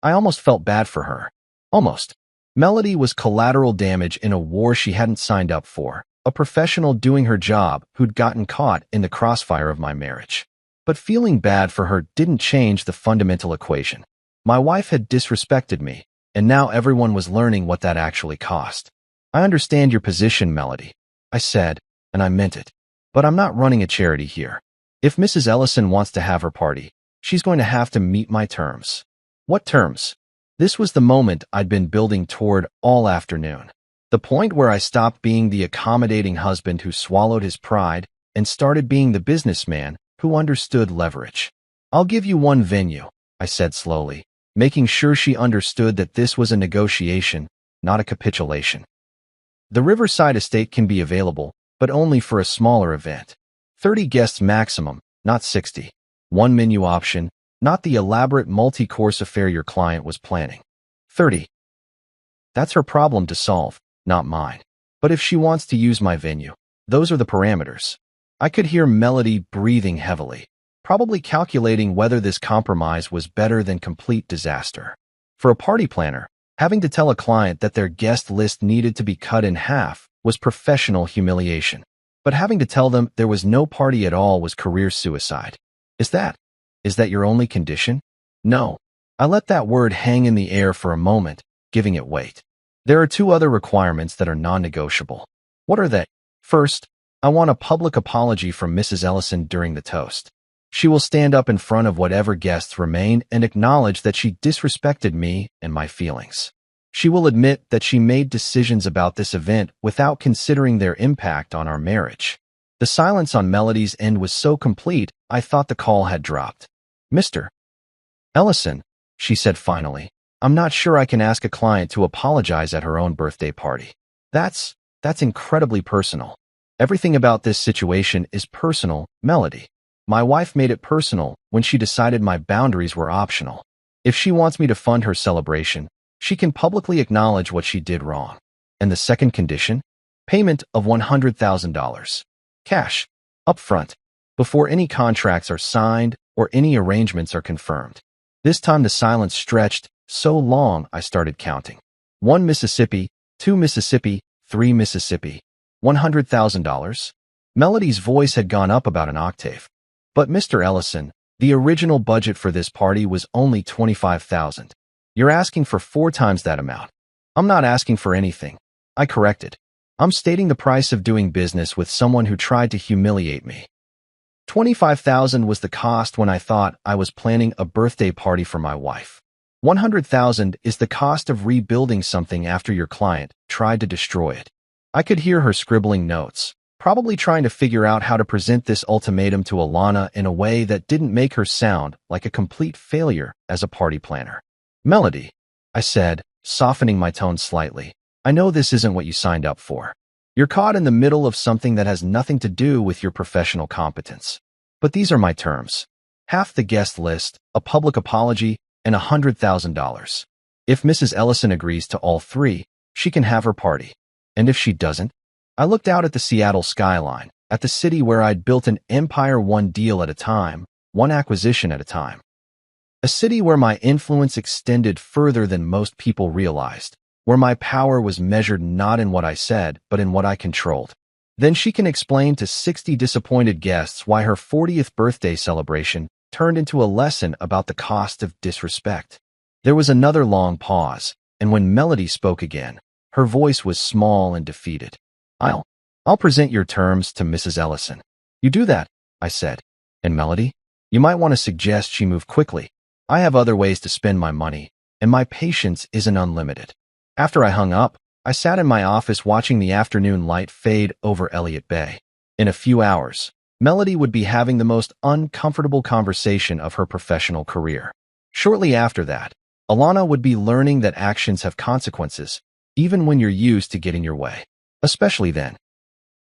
I almost felt bad for her. Almost. Melody was collateral damage in a war she hadn't signed up for, a professional doing her job who'd gotten caught in the crossfire of my marriage. But feeling bad for her didn't change the fundamental equation. My wife had disrespected me, and now everyone was learning what that actually cost. I understand your position, Melody, I said, and I meant it. But I'm not running a charity here. If Mrs. Ellison wants to have her party, she's going to have to meet my terms. What terms? This was the moment I'd been building toward all afternoon. The point where I stopped being the accommodating husband who swallowed his pride and started being the businessman who understood leverage. I'll give you one venue, I said slowly, making sure she understood that this was a negotiation, not a capitulation. The Riverside estate can be available, but only for a smaller event. 30 guests maximum, not 60. One menu option, not the elaborate multi-course affair your client was planning. 30. That's her problem to solve, not mine. But if she wants to use my venue, those are the parameters. I could hear Melody breathing heavily, probably calculating whether this compromise was better than complete disaster. For a party planner, having to tell a client that their guest list needed to be cut in half was professional humiliation. But having to tell them there was no party at all was career suicide. Is that your only condition? No. I let that word hang in the air for a moment, giving it weight. There are two other requirements that are non-negotiable. What are they? First, I want a public apology from Mrs. Ellison during the toast. She will stand up in front of whatever guests remain and acknowledge that she disrespected me and my feelings. She will admit that she made decisions about this event without considering their impact on our marriage. The silence on Melody's end was so complete, I thought the call had dropped. Mr. Ellison, she said finally, I'm not sure I can ask a client to apologize at her own birthday party. That's incredibly personal. Everything about this situation is personal, Melody. My wife made it personal when she decided my boundaries were optional. If she wants me to fund her celebration, she can publicly acknowledge what she did wrong. And the second condition? Payment of $100,000. Cash. Upfront. Before any contracts are signed or any arrangements are confirmed. This time the silence stretched so long I started counting. 1 Mississippi, 2 Mississippi, 3 Mississippi. $100,000? Melody's voice had gone up about an octave. But Mr. Ellison, the original budget for this party was only $25,000. You're asking for 4 times that amount. I'm not asking for anything, I corrected. I'm stating the price of doing business with someone who tried to humiliate me. 25,000 was the cost when I thought I was planning a birthday party for my wife. 100,000 is the cost of rebuilding something after your client tried to destroy it. I could hear her scribbling notes, probably trying to figure out how to present this ultimatum to Alana in a way that didn't make her sound like a complete failure as a party planner. Melody, I said, softening my tone slightly. I know this isn't what you signed up for. You're caught in the middle of something that has nothing to do with your professional competence. But these are my terms. Half the guest list, a public apology, and $100,000. If Mrs. Ellison agrees to all three, she can have her party. And if she doesn't? I looked out at the Seattle skyline, at the city where I'd built an empire one deal at a time, one acquisition at a time. A city where my influence extended further than most people realized, where my power was measured not in what I said, but in what I controlled. Then she can explain to 60 disappointed guests why her 40th birthday celebration turned into a lesson about the cost of disrespect. There was another long pause, and when Melody spoke again, her voice was small and defeated. I'll present your terms to Mrs. Ellison. You do that, I said. And Melody, you might want to suggest she move quickly. I have other ways to spend my money, and my patience isn't unlimited. After I hung up, I sat in my office watching the afternoon light fade over Elliott Bay. In a few hours, Melody would be having the most uncomfortable conversation of her professional career. Shortly after that, Alana would be learning that actions have consequences, even when you're used to getting your way. Especially then.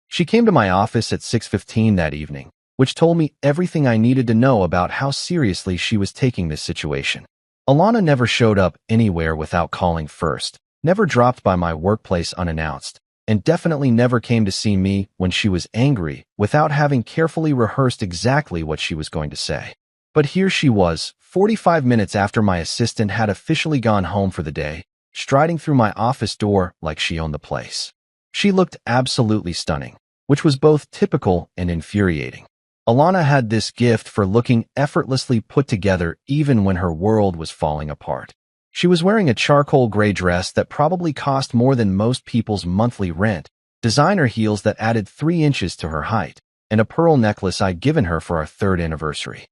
She came to my office at 6:15 that evening, which told me everything I needed to know about how seriously she was taking this situation. Alana never showed up anywhere without calling first, never dropped by my workplace unannounced, and definitely never came to see me when she was angry without having carefully rehearsed exactly what she was going to say. But here she was, 45 minutes after my assistant had officially gone home for the day, striding through my office door like she owned the place. She looked absolutely stunning, which was both typical and infuriating. Alana had this gift for looking effortlessly put together even when her world was falling apart. She was wearing a charcoal gray dress that probably cost more than most people's monthly rent, designer heels that added 3 inches to her height, and a pearl necklace I'd given her for our 3rd anniversary.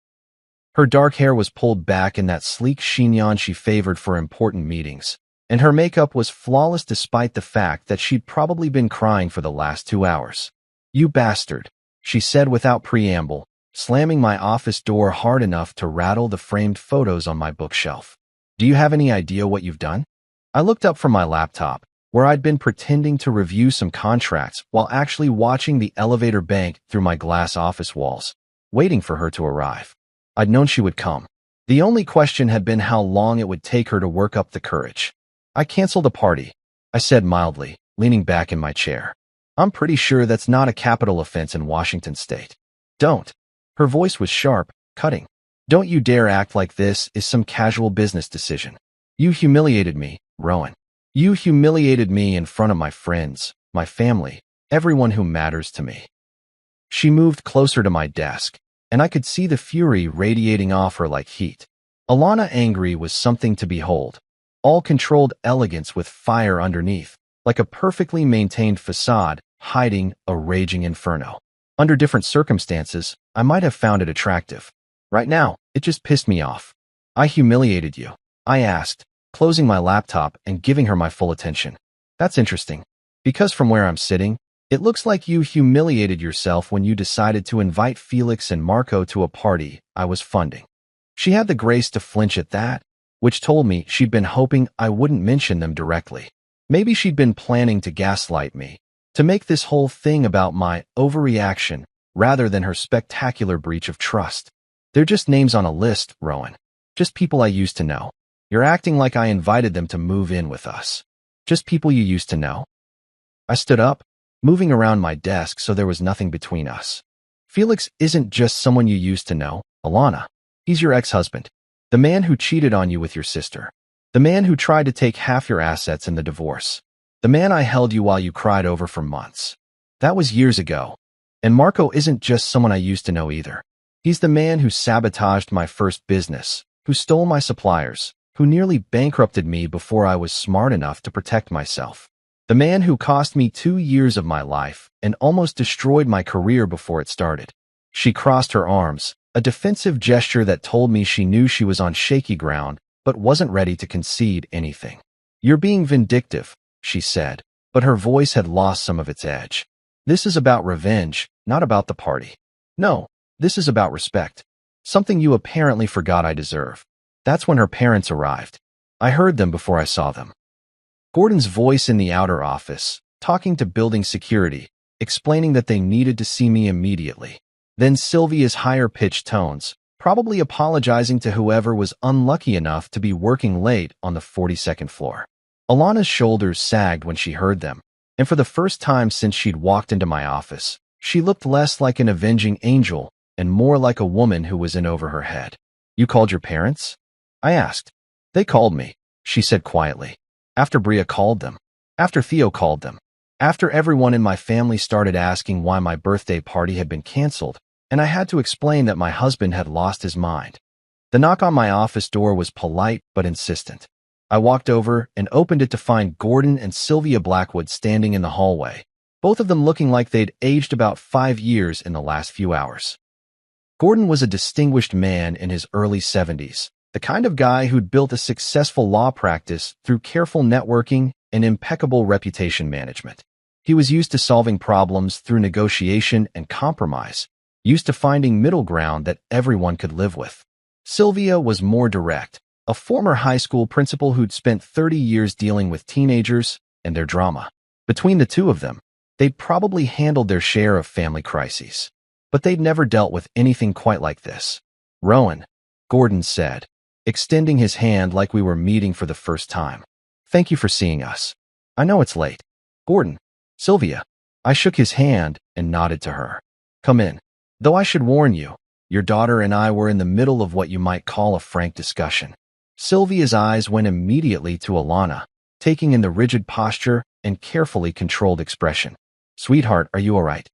Her dark hair was pulled back in that sleek chignon she favored for important meetings, and her makeup was flawless despite the fact that she'd probably been crying for the last 2 hours. You bastard, she said without preamble, slamming my office door hard enough to rattle the framed photos on my bookshelf. Do you have any idea what you've done? I looked up from my laptop, where I'd been pretending to review some contracts while actually watching the elevator bank through my glass office walls, waiting for her to arrive. I'd known she would come. The only question had been how long it would take her to work up the courage. I canceled the party, I said mildly, leaning back in my chair. I'm pretty sure that's not a capital offense in Washington state. Don't. Her voice was sharp, cutting. Don't you dare act like this is some casual business decision. You humiliated me, Rowan. You humiliated me in front of my friends, my family, everyone who matters to me. She moved closer to my desk, and I could see the fury radiating off her like heat. Alana angry was something to behold. All controlled elegance with fire underneath, like a perfectly maintained facade hiding a raging inferno. Under different circumstances, I might have found it attractive. Right now, it just pissed me off. I humiliated you, I asked, closing my laptop and giving her my full attention. That's interesting, because from where I'm sitting, it looks like you humiliated yourself when you decided to invite Felix and Marco to a party I was funding. She had the grace to flinch at that, which told me she'd been hoping I wouldn't mention them directly. Maybe she'd been planning to gaslight me, to make this whole thing about my overreaction rather than her spectacular breach of trust. They're just names on a list, Rowan. Just people I used to know. You're acting like I invited them to move in with us. Just people you used to know. I stood up, moving around my desk so there was nothing between us. Felix isn't just someone you used to know, Alana. He's your ex-husband. The man who cheated on you with your sister. The man who tried to take half your assets in the divorce. The man I held you while you cried over for months. That was years ago. And Marco isn't just someone I used to know either. He's the man who sabotaged my first business, who stole my suppliers, who nearly bankrupted me before I was smart enough to protect myself. The man who cost me 2 years of my life and almost destroyed my career before it started. She crossed her arms, a defensive gesture that told me she knew she was on shaky ground, but wasn't ready to concede anything. You're being vindictive, she said, but her voice had lost some of its edge. This is about revenge, not about the party. No, this is about respect. Something you apparently forgot I deserve. That's when her parents arrived. I heard them before I saw them. Gordon's voice in the outer office, talking to building security, explaining that they needed to see me immediately. Then Sylvia's higher-pitched tones, probably apologizing to whoever was unlucky enough to be working late on the 42nd floor. Alana's shoulders sagged when she heard them, and for the first time since she'd walked into my office, she looked less like an avenging angel and more like a woman who was in over her head. You called your parents? I asked. They called me, she said quietly. After Bria called them. After Theo called them. After everyone in my family started asking why my birthday party had been canceled, and I had to explain that my husband had lost his mind. The knock on my office door was polite but insistent. I walked over and opened it to find Gordon and Sylvia Blackwood standing in the hallway, both of them looking like they'd aged about 5 years in the last few hours. Gordon was a distinguished man in his early 70s, the kind of guy who'd built a successful law practice through careful networking and impeccable reputation management. He was used to solving problems through negotiation and compromise, used to finding middle ground that everyone could live with. Sylvia was more direct, a former high school principal who'd spent 30 years dealing with teenagers and their drama. Between the two of them, they'd probably handled their share of family crises. But they'd never dealt with anything quite like this. Rowan, Gordon said, extending his hand like we were meeting for the first time. Thank you for seeing us. I know it's late. Gordon, Sylvia. I shook his hand and nodded to her. Come in. Though I should warn you, your daughter and I were in the middle of what you might call a frank discussion. Sylvia's eyes went immediately to Alana, taking in the rigid posture and carefully controlled expression. Sweetheart, are you all right?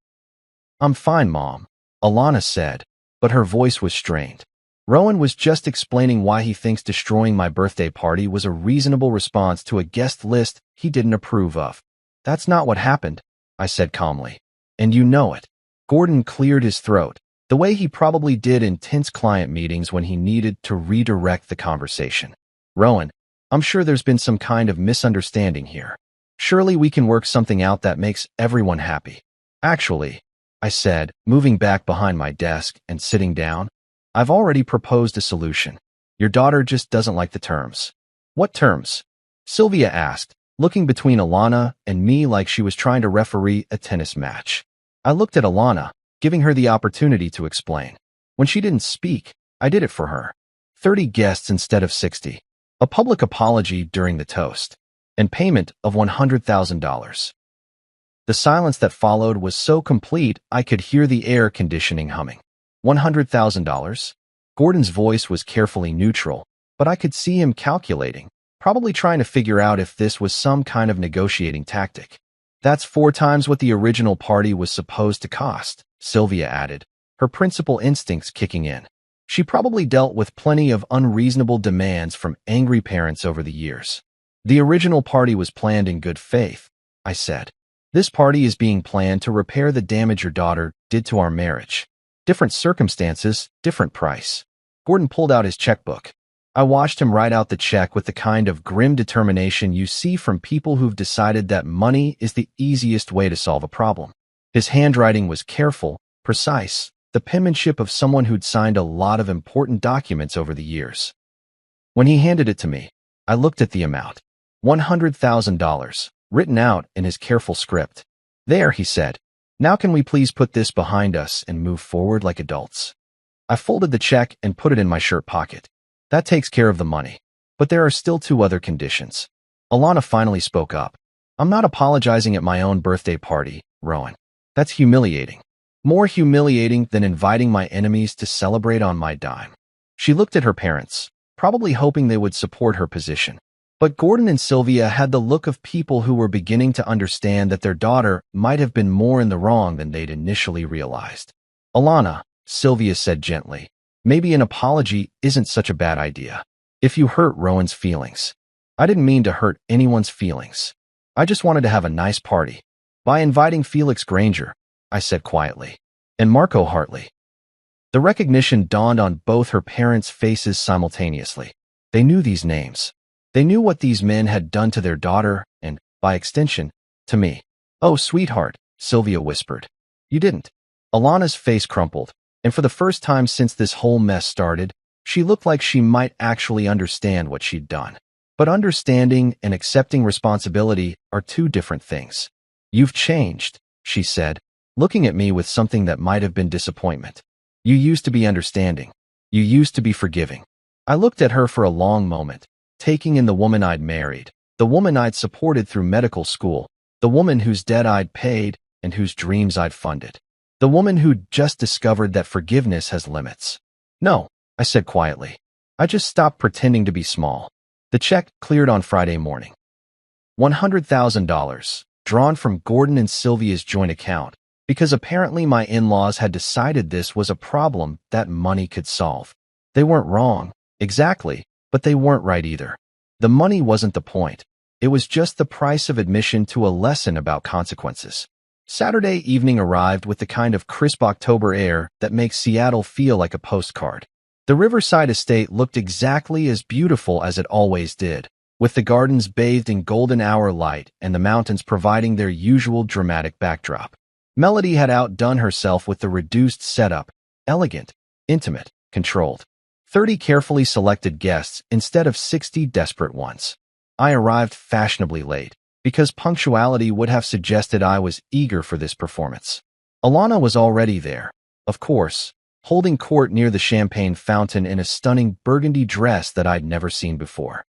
I'm fine, Mom, Alana said, but her voice was strained. Rowan was just explaining why he thinks destroying my birthday party was a reasonable response to a guest list he didn't approve of. That's not what happened, I said calmly. And you know it. Gordon cleared his throat, the way he probably did in tense client meetings when he needed to redirect the conversation. Rowan, I'm sure there's been some kind of misunderstanding here. Surely we can work something out that makes everyone happy. Actually, I said, moving back behind my desk and sitting down, I've already proposed a solution. Your daughter just doesn't like the terms. What terms? Sylvia asked, looking between Alana and me like she was trying to referee a tennis match. I looked at Alana, giving her the opportunity to explain. When she didn't speak, I did it for her. 30 guests instead of 60. A public apology during the toast. And payment of $100,000. The silence that followed was so complete I could hear the air conditioning humming. $100,000? Gordon's voice was carefully neutral, but I could see him calculating, probably trying to figure out if this was some kind of negotiating tactic. That's 4 times what the original party was supposed to cost, Sylvia added, her principal instincts kicking in. She probably dealt with plenty of unreasonable demands from angry parents over the years. The original party was planned in good faith, I said. This party is being planned to repair the damage your daughter did to our marriage. Different circumstances, different price. Gordon pulled out his checkbook. I watched him write out the check with the kind of grim determination you see from people who've decided that money is the easiest way to solve a problem. His handwriting was careful, precise, the penmanship of someone who'd signed a lot of important documents over the years. When he handed it to me, I looked at the amount. $100,000, written out in his careful script. There, he said. Now can we please put this behind us and move forward like adults? I folded the check and put it in my shirt pocket. That takes care of the money. But there are still 2 other conditions. Alana finally spoke up. I'm not apologizing at my own birthday party, Rowan. That's humiliating. More humiliating than inviting my enemies to celebrate on my dime. She looked at her parents, probably hoping they would support her position. But Gordon and Sylvia had the look of people who were beginning to understand that their daughter might have been more in the wrong than they'd initially realized. Alana, Sylvia said gently, maybe an apology isn't such a bad idea. If you hurt Rowan's feelings. I didn't mean to hurt anyone's feelings. I just wanted to have a nice party. By inviting Felix Granger, I said quietly, and Marco Hartley. The recognition dawned on both her parents' faces simultaneously. They knew these names. They knew what these men had done to their daughter and, by extension, to me. "Oh, sweetheart," Sylvia whispered. "You didn't." Alana's face crumpled, and for the first time since this whole mess started, she looked like she might actually understand what she'd done. But understanding and accepting responsibility are two different things. "You've changed," she said, looking at me with something that might have been disappointment. "You used to be understanding. You used to be forgiving." I looked at her for a long moment, taking in the woman I'd married, the woman I'd supported through medical school, the woman whose debt I'd paid and whose dreams I'd funded, the woman who'd just discovered that forgiveness has limits. "No," I said quietly. "I just stopped pretending to be small." The check cleared on Friday morning. $100,000, drawn from Gordon and Sylvia's joint account, because apparently my in-laws had decided this was a problem that money could solve. They weren't wrong, exactly, but they weren't right either. The money wasn't the point. It was just the price of admission to a lesson about consequences. Saturday evening arrived with the kind of crisp October air that makes Seattle feel like a postcard. The Riverside estate looked exactly as beautiful as it always did, with the gardens bathed in golden hour light and the mountains providing their usual dramatic backdrop. Melody had outdone herself with the reduced setup, elegant, intimate, controlled. 30 carefully selected guests instead of 60 desperate ones. I arrived fashionably late, because punctuality would have suggested I was eager for this performance. Alana was already there, of course, holding court near the champagne fountain in a stunning burgundy dress that I'd never seen before.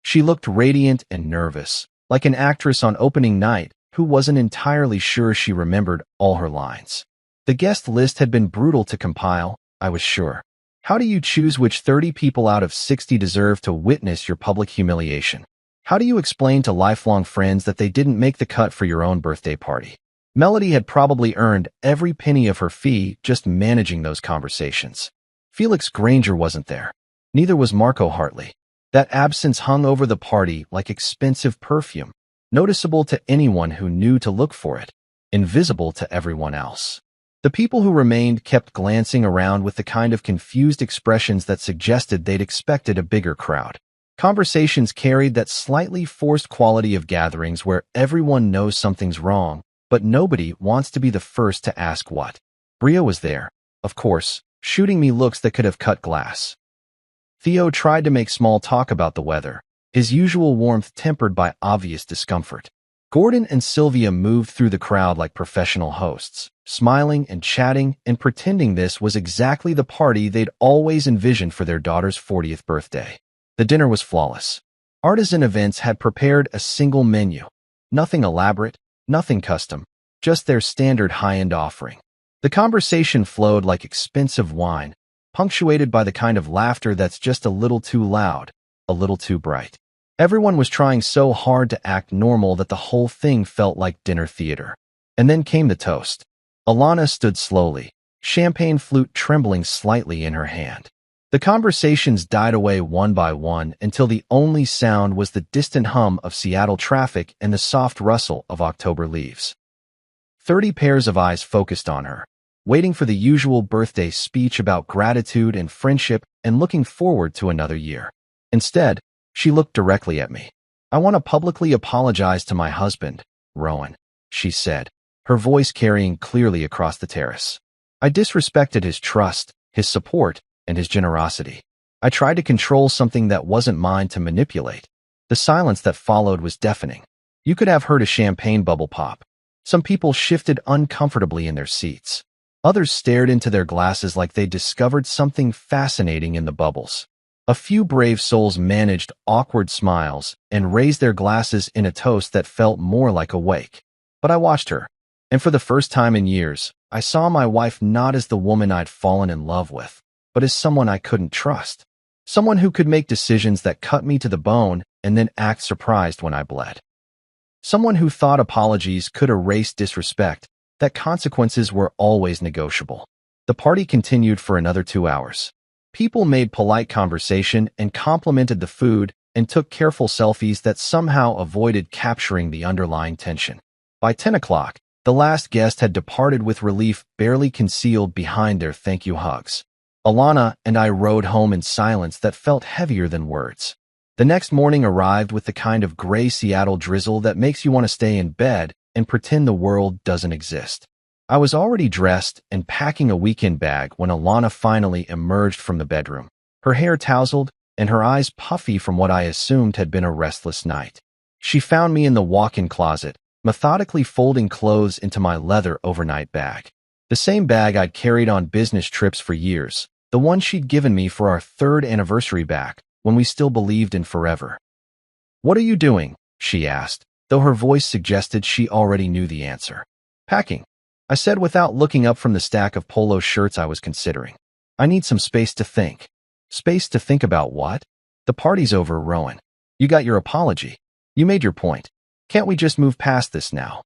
She looked radiant and nervous, like an actress on opening night who wasn't entirely sure she remembered all her lines. The guest list had been brutal to compile, I was sure. How do you choose which 30 people out of 60 deserve to witness your public humiliation? How do you explain to lifelong friends that they didn't make the cut for your own birthday party? Melody had probably earned every penny of her fee just managing those conversations. Felix Granger wasn't there. Neither was Marco Hartley. That absence hung over the party like expensive perfume, noticeable to anyone who knew to look for it, invisible to everyone else. The people who remained kept glancing around with the kind of confused expressions that suggested they'd expected a bigger crowd. Conversations carried that slightly forced quality of gatherings where everyone knows something's wrong, but nobody wants to be the first to ask what. Bria was there, of course, shooting me looks that could have cut glass. Theo tried to make small talk about the weather, his usual warmth tempered by obvious discomfort. Gordon and Sylvia moved through the crowd like professional hosts, smiling and chatting and pretending this was exactly the party they'd always envisioned for their daughter's 40th birthday. The dinner was flawless. Artisan Events had prepared a single menu. Nothing elaborate, nothing custom, just their standard high-end offering. The conversation flowed like expensive wine, punctuated by the kind of laughter that's just a little too loud, a little too bright. Everyone was trying so hard to act normal that the whole thing felt like dinner theater. And then came the toast. Alana stood slowly, champagne flute trembling slightly in her hand. The conversations died away one by one until the only sound was the distant hum of Seattle traffic and the soft rustle of October leaves. 30 pairs of eyes focused on her, waiting for the usual birthday speech about gratitude and friendship and looking forward to another year. Instead, she looked directly at me. "I want to publicly apologize to my husband, Rowan," she said, her voice carrying clearly across the terrace. "I disrespected his trust, his support, and his generosity. I tried to control something that wasn't mine to manipulate." The silence that followed was deafening. You could have heard a champagne bubble pop. Some people shifted uncomfortably in their seats. Others stared into their glasses like they discovered something fascinating in the bubbles. A few brave souls managed awkward smiles and raised their glasses in a toast that felt more like a wake. But I watched her, and for the first time in years, I saw my wife not as the woman I'd fallen in love with, but as someone I couldn't trust. Someone who could make decisions that cut me to the bone and then act surprised when I bled. Someone who thought apologies could erase disrespect, that consequences were always negotiable. The party continued for another 2 hours. People made polite conversation and complimented the food, and took careful selfies that somehow avoided capturing the underlying tension. By 10 o'clock, the last guest had departed with relief barely concealed behind their thank you hugs. Alana and I rode home in silence that felt heavier than words. The next morning arrived with the kind of gray Seattle drizzle that makes you want to stay in bed and pretend the world doesn't exist. I was already dressed and packing a weekend bag when Alana finally emerged from the bedroom, her hair tousled and her eyes puffy from what I assumed had been a restless night. She found me in the walk-in closet, methodically folding clothes into my leather overnight bag. The same bag I'd carried on business trips for years, the one she'd given me for our 3rd anniversary back, when we still believed in forever. "What are you doing?" she asked, though her voice suggested she already knew the answer. "Packing," I said without looking up from the stack of polo shirts I was considering. "I need some space to think." "Space to think about what?" "The party's over, Rowan. You got your apology. You made your point. Can't we just move past this now?"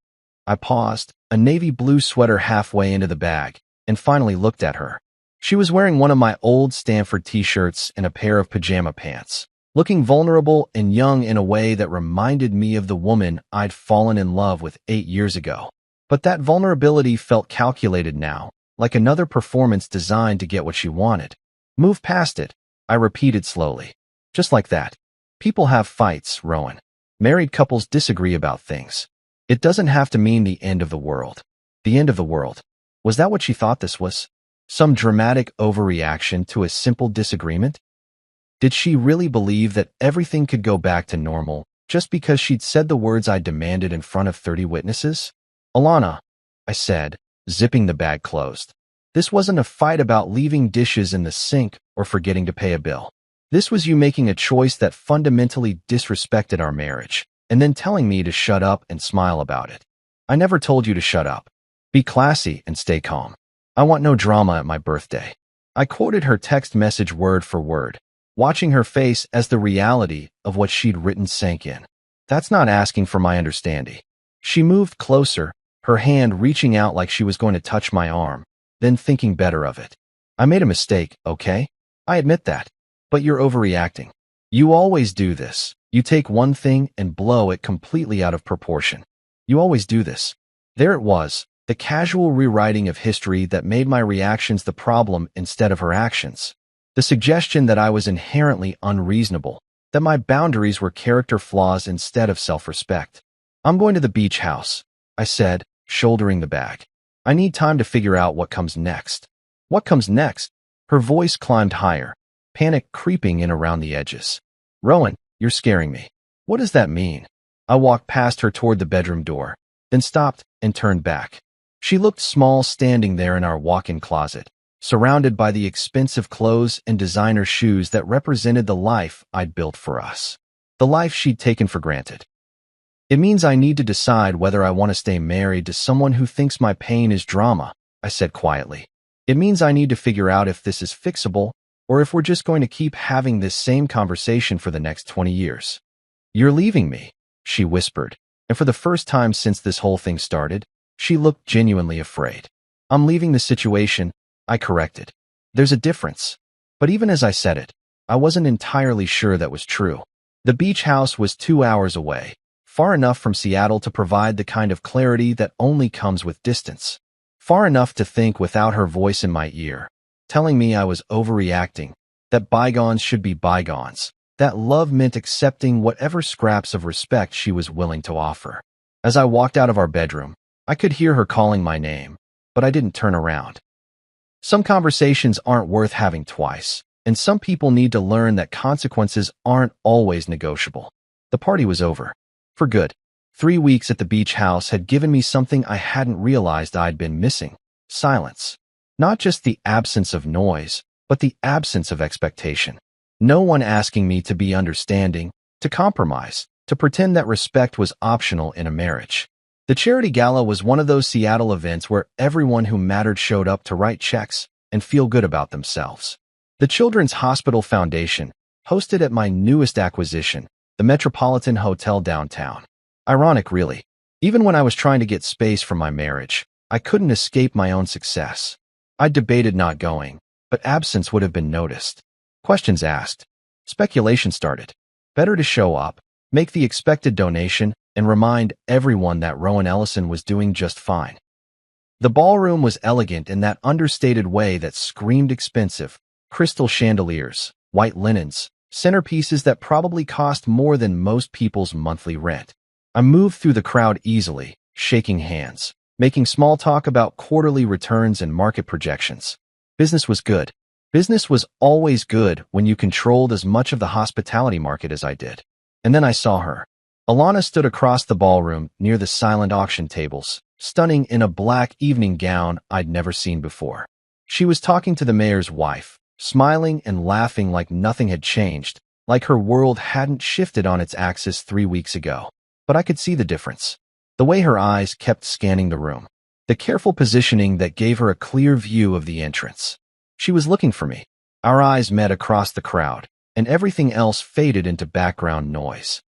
I paused, a navy blue sweater halfway into the bag, and finally looked at her. She was wearing one of my old Stanford t-shirts and a pair of pajama pants, looking vulnerable and young in a way that reminded me of the woman I'd fallen in love with 8 years ago. But that vulnerability felt calculated now, like another performance designed to get what she wanted. "Move past it," I repeated slowly. "Just like that. People have fights, Rowan. Married couples disagree about things. It doesn't have to mean the end of the world." The end of the world. Was that what she thought this was? Some dramatic overreaction to a simple disagreement? Did she really believe that everything could go back to normal just because she'd said the words I demanded in front of 30 witnesses? "Alana," I said, zipping the bag closed. "This wasn't a fight about leaving dishes in the sink or forgetting to pay a bill. This was you making a choice that fundamentally disrespected our marriage, and then telling me to shut up and smile about it. I never told you to shut up. Be classy and stay calm. I want no drama at my birthday." I quoted her text message word for word, watching her face as the reality of what she'd written sank in. That's not asking for my understanding. She moved closer, her hand reaching out like she was going to touch my arm, then thinking better of it. "I made a mistake, okay? I admit that. But you're overreacting. You always do this. You take one thing and blow it completely out of proportion. You always do this." There it was, the casual rewriting of history that made my reactions the problem instead of her actions. The suggestion that I was inherently unreasonable, that my boundaries were character flaws instead of self-respect. "I'm going to the beach house," I said, shouldering the bag. "I need time to figure out what comes next." "What comes next?" Her voice climbed higher, panic creeping in around the edges. "Rowan, you're scaring me." "What does that mean?" I walked past her toward the bedroom door, then stopped and turned back. She looked small standing there in our walk-in closet, surrounded by the expensive clothes and designer shoes that represented the life I'd built for us, the life she'd taken for granted. "It means I need to decide whether I want to stay married to someone who thinks my pain is drama," I said quietly. "It means I need to figure out if this is fixable or if we're just going to keep having this same conversation for the next 20 years. "You're leaving me," she whispered, and for the first time since this whole thing started, she looked genuinely afraid. "I'm leaving the situation," I corrected. "There's a difference." But even as I said it, I wasn't entirely sure that was true. The beach house was 2 hours away, far enough from Seattle to provide the kind of clarity that only comes with distance. Far enough to think without her voice in my ear, telling me I was overreacting, that bygones should be bygones, that love meant accepting whatever scraps of respect she was willing to offer. As I walked out of our bedroom, I could hear her calling my name, but I didn't turn around. Some conversations aren't worth having twice, and some people need to learn that consequences aren't always negotiable. The party was over. For good. 3 weeks at the beach house had given me something I hadn't realized I'd been missing: silence. Not just the absence of noise, but the absence of expectation. No one asking me to be understanding, to compromise, to pretend that respect was optional in a marriage. The charity gala was one of those Seattle events where everyone who mattered showed up to write checks and feel good about themselves. The Children's Hospital Foundation hosted at my newest acquisition, the Metropolitan Hotel downtown. Ironic, really. Even when I was trying to get space from my marriage, I couldn't escape my own success. I debated not going, but absence would have been noticed. Questions asked. Speculation started. Better to show up, make the expected donation, and remind everyone that Rowan Ellison was doing just fine. The ballroom was elegant in that understated way that screamed expensive. Crystal chandeliers, white linens, centerpieces that probably cost more than most people's monthly rent. I moved through the crowd easily, shaking hands, making small talk about quarterly returns and market projections. Business was good. Business was always good when you controlled as much of the hospitality market as I did. And then I saw her. Alana stood across the ballroom near the silent auction tables, stunning in a black evening gown I'd never seen before. She was talking to the mayor's wife, smiling and laughing like nothing had changed, like her world hadn't shifted on its axis 3 weeks ago. But I could see the difference. The way her eyes kept scanning the room. The careful positioning that gave her a clear view of the entrance. She was looking for me. Our eyes met across the crowd, and everything else faded into background noise.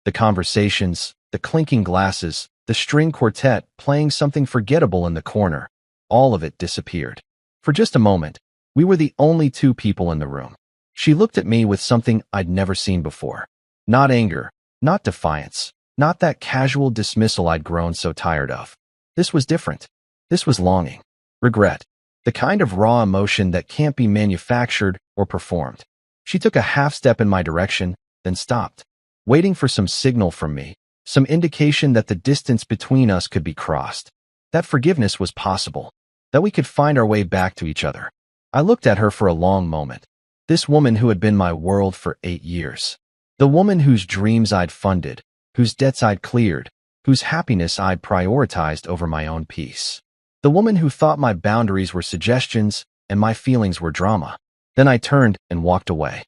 The conversations, the clinking glasses, the string quartet playing something forgettable in the corner, all of it disappeared. For just a moment, we were the only two people in the room. She looked at me with something I'd never seen before. Not anger, not defiance, not that casual dismissal I'd grown so tired of. This was different. This was longing, regret, the kind of raw emotion that can't be manufactured or performed. She took a half step in my direction, then stopped, waiting for some signal from me, some indication that the distance between us could be crossed, that forgiveness was possible, that we could find our way back to each other. I looked at her for a long moment. This woman who had been my world for 8 years. The woman whose dreams I'd funded, whose debts I'd cleared, whose happiness I'd prioritized over my own peace. The woman who thought my boundaries were suggestions and my feelings were drama. Then I turned and walked away.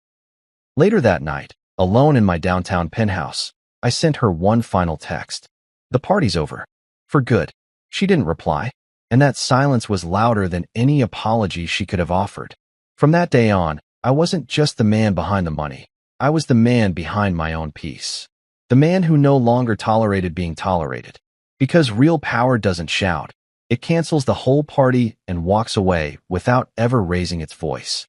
Later that night, alone in my downtown penthouse, I sent her one final text. The party's over. For good. She didn't reply, and that silence was louder than any apology she could have offered. From that day on, I wasn't just the man behind the money. I was the man behind my own peace. The man who no longer tolerated being tolerated. Because real power doesn't shout. It cancels the whole party and walks away without ever raising its voice.